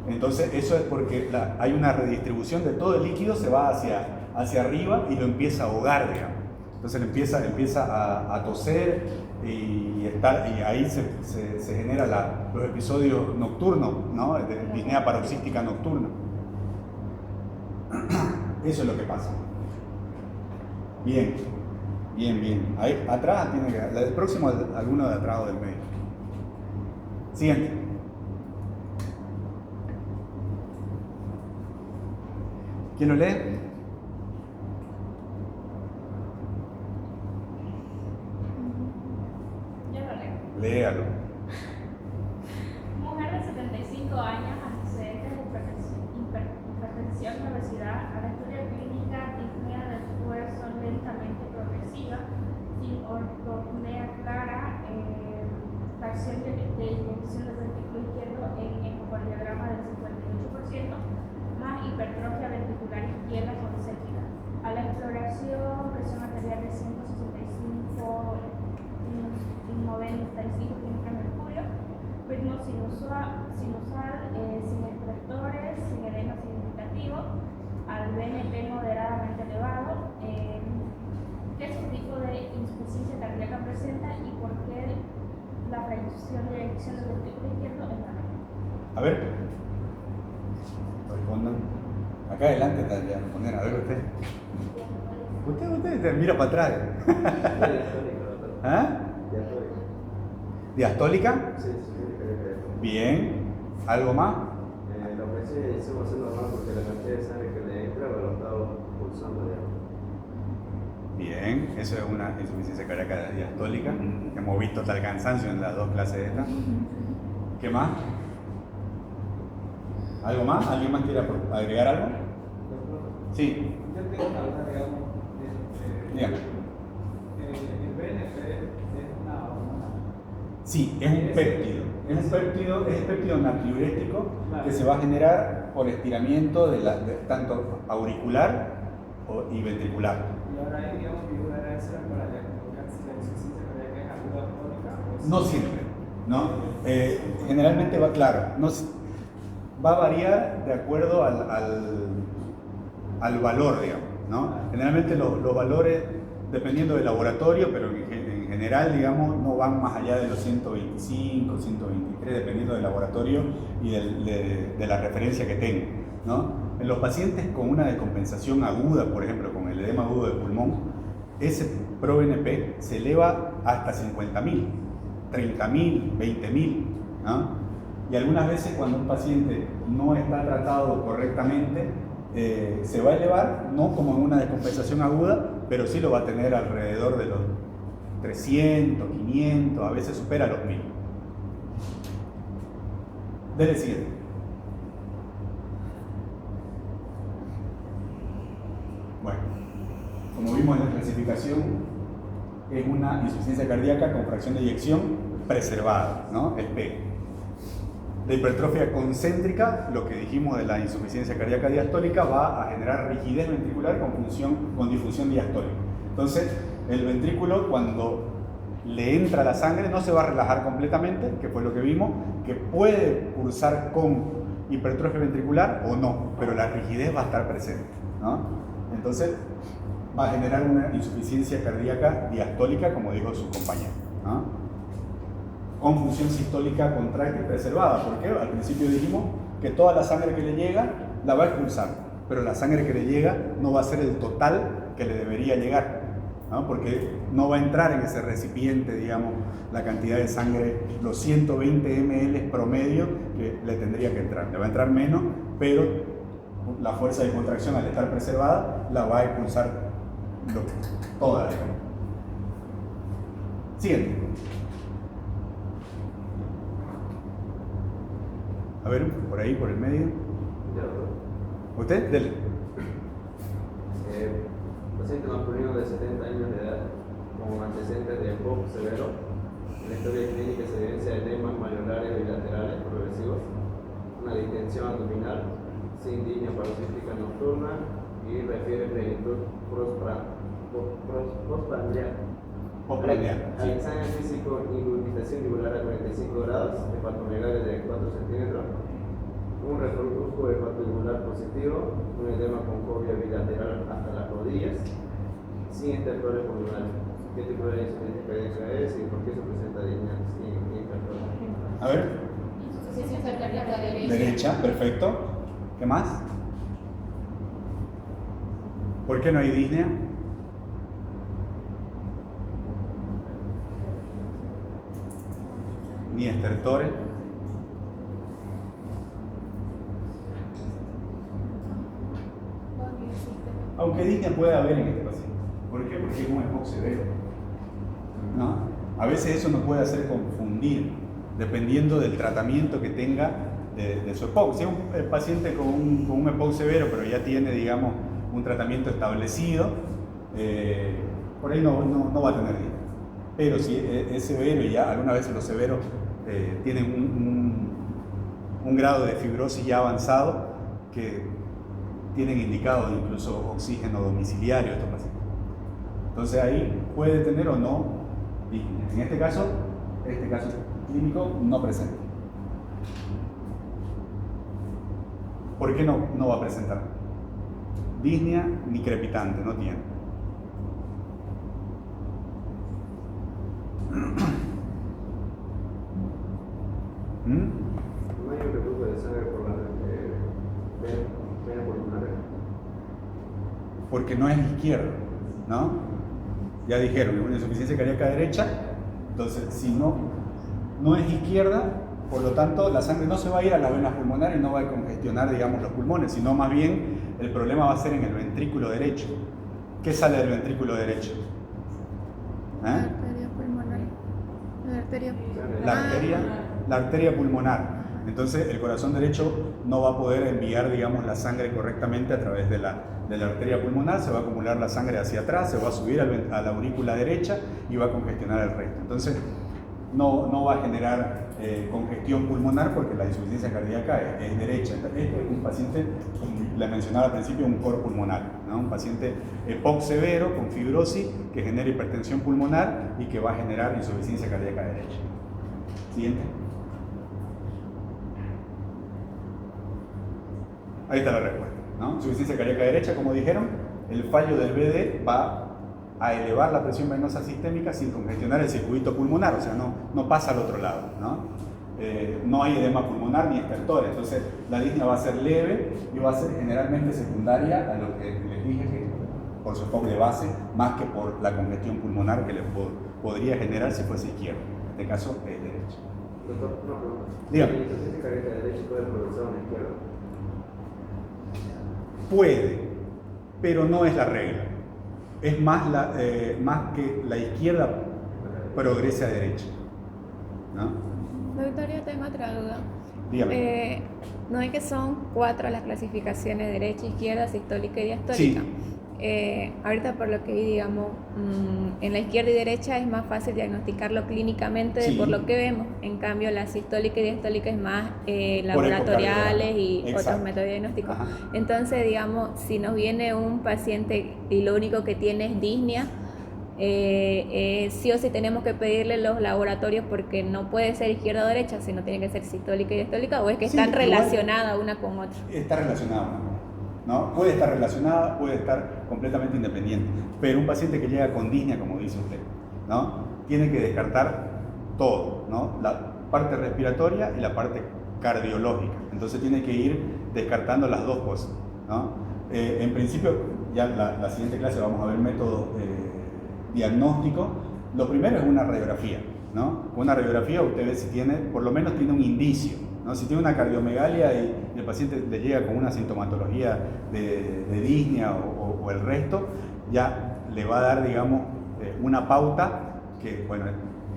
Entonces eso es porque hay una redistribución de todo el líquido, se va hacia arriba y lo empieza a ahogar, digamos. Entonces empieza a toser y ahí se generan los episodios nocturnos, ¿no? De disnea paroxística nocturna. Eso es lo que pasa. Bien. Ahí atrás tiene que... El próximo es alguno de atrás o del medio. Siguiente. ¿Quién lo lee? Yo lo leo. Léalo. Mujer de 75 años, antecedentes de hipertensión, obesidad, a la historia clínica, disnea de esfuerzo lentamente progresiva, sin ortopnea clara, fracción de disminución del ventículo izquierdo en ecocardiograma del 58%, más hipertrofia ventricular izquierda concéntrica. A la exploración, presión arterial de 165 y 95 milímetros de mercurio, ritmo sinusal, sin extractores, sin edema significativo, al BNP moderadamente elevado. ¿Qué subtipo de insuficiencia cardíaca presenta y por qué la fracción de eyección del ventículo izquierdo es la menor? A ver. Respondan. Acá adelante está ya. Poner, a ver usted. Usted mira para atrás. ¿Ah? ¿Diastólica? Sí, Bien. ¿Algo más? la presión y hicimos es normal porque la cantidad de sangre que le entra lo estaba pulsando, digamos. Bien. Eso es una insuficiencia cardíaca diastólica. Hemos visto hasta el cansancio en las dos clases de estas. ¿Qué más? ¿Algo más? ¿Alguien más quiere agregar algo? Sí. Yo tengo una duda, digamos, Dígame. el BNP es una hormona. Sí, es un péptido. Es un péptido natriurético Claro. que se va a generar por estiramiento de tanto auricular y ventricular. Y ahora ahí, digamos, figura esa para diagnosticar si la insuficiencia cardíaca es aguda o crónica o No siempre, ¿no? Generalmente va, claro, va a variar de acuerdo al valor, digamos, ¿no? Generalmente los valores, dependiendo del laboratorio, pero en general, digamos, no van más allá de los 125, 123, dependiendo del laboratorio y de la referencia que tenga, ¿no? En los pacientes con una descompensación aguda, por ejemplo, con el edema agudo del pulmón, ese ProNP se eleva hasta 50.000, 30.000, 20.000, ¿no? Y algunas veces cuando un paciente no está tratado correctamente, se va a elevar, no como en una descompensación aguda, pero sí lo va a tener alrededor de los 300, 500, a veces supera los 1000. Dele siguiente. Bueno, como vimos en la clasificación, es una insuficiencia cardíaca con fracción de eyección preservada, ¿no? El P. La hipertrofia concéntrica, lo que dijimos de la insuficiencia cardíaca diastólica, va a generar rigidez ventricular con difusión diastólica. Entonces, el ventrículo, cuando le entra la sangre, no se va a relajar completamente, que fue lo que vimos, que puede cursar con hipertrofia ventricular o no, pero la rigidez va a estar presente, ¿no? Entonces, va a generar una insuficiencia cardíaca diastólica, como dijo su compañero, ¿no? Con función sistólica contráctil preservada, porque al principio dijimos que toda la sangre que le llega la va a expulsar, pero la sangre que le llega no va a ser el total que le debería llegar, ¿no? Porque no va a entrar en ese recipiente, digamos, la cantidad de sangre, los 120 ml promedio que le tendría que entrar. Le va a entrar menos, pero la fuerza de contracción, al estar preservada, la va a expulsar toda. Siguiente. A ver, por ahí, por el medio. Ya, doctor. ¿Usted? Dele. Paciente masculino de 70 años de edad, con antecedentes de EPOC severo. En la historia clínica se evidencia edemas malleolares bilaterales progresivos, una distensión abdominal, sin disnea paroxística nocturna y refiere plenitud postprandial. Al examen físico, inhabilitación yugular a 45 grados, hepatomegalia de 4 centímetros, un reflujo hepatoyugular positivo, un edema con fobia bilateral hasta las rodillas, sin estertores pulmonares. ¿Qué tipo de insuficiencia cardíaca es y por qué se presenta disnea sin estertores? A ver. Insuficiencia cardíaca Derecha, perfecto. ¿Qué más? ¿Por qué no hay disnea? Ni estertores. Aunque disnea puede haber en este paciente. ¿Por qué? Porque es un EPOC severo, ¿no? A veces eso nos puede hacer confundir, dependiendo del tratamiento que tenga de su EPOC. Si es un paciente con un EPOC severo, pero ya tiene, digamos, un tratamiento establecido, por ahí no va a tener disnea. Pero si es severo, y ya algunas veces los severos tienen un grado de fibrosis ya avanzado, que tienen indicado incluso oxígeno domiciliario estos pacientes. Entonces ahí puede tener o no disnea. En este caso clínico no presenta. ¿Por qué no va a presentar? Disnea ni crepitante, no tiene. No hay un reflujo de sangre por la vena pulmonar. Porque no es izquierdo, ¿no? Ya dijeron, es una insuficiencia cardíaca derecha, entonces si no es izquierda, por lo tanto la sangre no se va a ir a las venas pulmonares y no va a congestionar, digamos, los pulmones, sino más bien el problema va a ser en el ventrículo derecho. ¿Qué sale del ventrículo derecho? La arteria pulmonar. La arteria pulmonar. Entonces el corazón derecho no va a poder enviar, digamos, la sangre correctamente a través de la arteria pulmonar, se va a acumular la sangre hacia atrás, se va a subir a la aurícula derecha y va a congestionar el resto. Entonces no va a generar congestión pulmonar porque la insuficiencia cardíaca es derecha. Este es un paciente, como le mencionaba al principio, un cor pulmonar, ¿no? Un paciente EPOC severo con fibrosis que genera hipertensión pulmonar y que va a generar insuficiencia cardíaca derecha. Siguiente. Ahí está la respuesta, ¿no? Insuficiencia cardíaca derecha, como dijeron, el fallo del BD va a elevar la presión venosa sistémica sin congestionar el circuito pulmonar, o sea, no pasa al otro lado, ¿no? No hay edema pulmonar ni estertores, entonces la disnea va a ser leve y va a ser generalmente secundaria a lo que les dije, que por su EPOC de base, más que por la congestión pulmonar que le podría generar si fuese izquierda. En este caso es derecha. Doctor, una pregunta. Dígame. ¿La insuficiencia cardíaca derecha puede progresar a una izquierda? Puede, pero no es la regla. Es más que la izquierda progrese a derecha, ¿no? Doctor, yo tengo otra duda. Dígame. No es que son 4 las clasificaciones: derecha, izquierda, sistólica y diastólica. Sí. Ahorita por lo que vi, digamos, en la izquierda y derecha es más fácil diagnosticarlo clínicamente Sí. por lo que vemos. En cambio, la sistólica y diastólica es más Por laboratoriales y Exacto. otros métodos diagnósticos. Ajá. Entonces, digamos, si nos viene un paciente y lo único que tiene es disnea, sí o sí tenemos que pedirle los laboratorios porque no puede ser izquierda o derecha, sino tiene que ser sistólica y diastólica, o es que Sí, están igual relacionadas una con otra. Está relacionada, ¿no? Puede estar relacionada, puede estar completamente independiente, pero un paciente que llega con disnea, como dice usted, ¿no? Tiene que descartar todo, ¿no? La parte respiratoria y la parte cardiológica, entonces tiene que ir descartando las dos cosas, ¿no? En principio, ya la siguiente clase vamos a ver métodos diagnósticos. Lo primero es una radiografía, ¿no? Una radiografía usted ve si tiene, por lo menos tiene un indicio, ¿no? Si tiene una cardiomegalia y el paciente le llega con una sintomatología de disnea o el resto, ya le va a dar, digamos, una pauta que, bueno,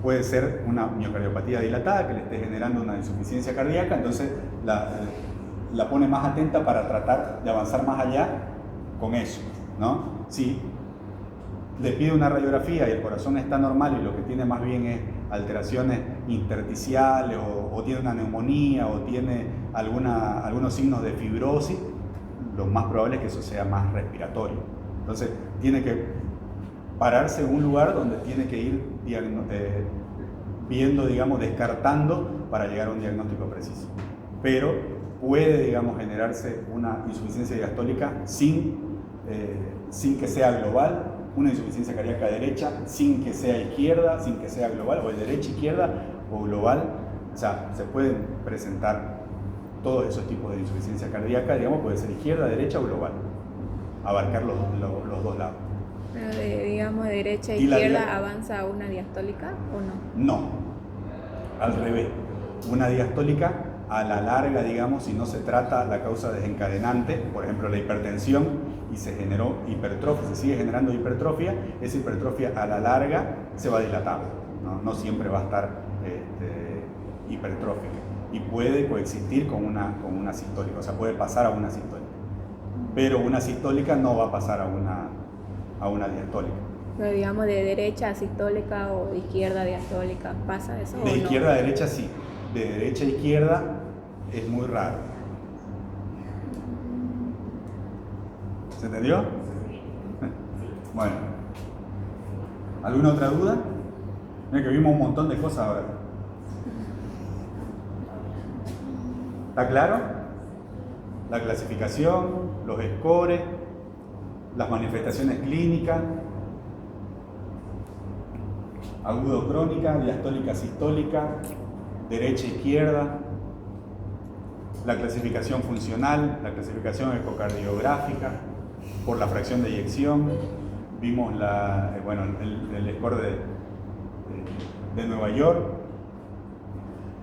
puede ser una miocardiopatía dilatada que le esté generando una insuficiencia cardíaca, entonces la pone más atenta para tratar de avanzar más allá con eso, ¿no? Si le pide una radiografía y el corazón está normal y lo que tiene más bien es alteraciones intersticiales o tiene una neumonía o tiene algunos signos de fibrosis, lo más probable es que eso sea más respiratorio. Entonces tiene que pararse en un lugar donde tiene que ir viendo, digamos, descartando para llegar a un diagnóstico preciso. Pero puede, digamos, generarse una insuficiencia diastólica sin que sea global, una insuficiencia cardíaca derecha sin que sea izquierda, sin que sea global, o de derecha, izquierda o global. O sea, se pueden presentar todos esos tipos de insuficiencia cardíaca, digamos, puede ser izquierda, derecha o global, abarcar los dos lados. Pero digamos, de derecha a ¿Y la izquierda avanza una diastólica o no? No, al revés. Una diastólica a la larga, digamos, si no se trata la causa desencadenante, por ejemplo la hipertensión, y se generó hipertrofia, se sigue generando hipertrofia, esa hipertrofia a la larga se va a dilatar, no siempre va a estar hipertrófica y puede coexistir con una sistólica, o sea, puede pasar a una sistólica, pero una sistólica no va a pasar a una diastólica. Pero digamos, de derecha a sistólica o de izquierda a diastólica, ¿pasa eso? De o izquierda no? a derecha sí, de derecha a izquierda es muy raro. ¿Se entendió? Bueno. ¿Alguna otra duda? Mira que vimos un montón de cosas ahora. ¿Está claro? La clasificación, los scores, las manifestaciones clínicas, agudo crónica, diastólica sistólica, derecha izquierda, la clasificación funcional, la clasificación ecocardiográfica por la fracción de eyección, vimos el score de Nueva York,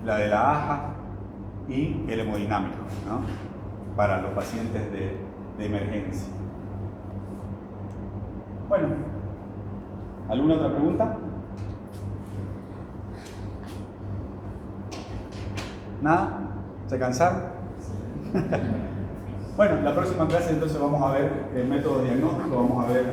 la de la AJA y el hemodinámico, ¿no? Para los pacientes de emergencia. Bueno, ¿alguna otra pregunta? ¿Nada? ¿Se cansaron? Bueno, la próxima clase entonces vamos a ver el método diagnóstico, vamos a ver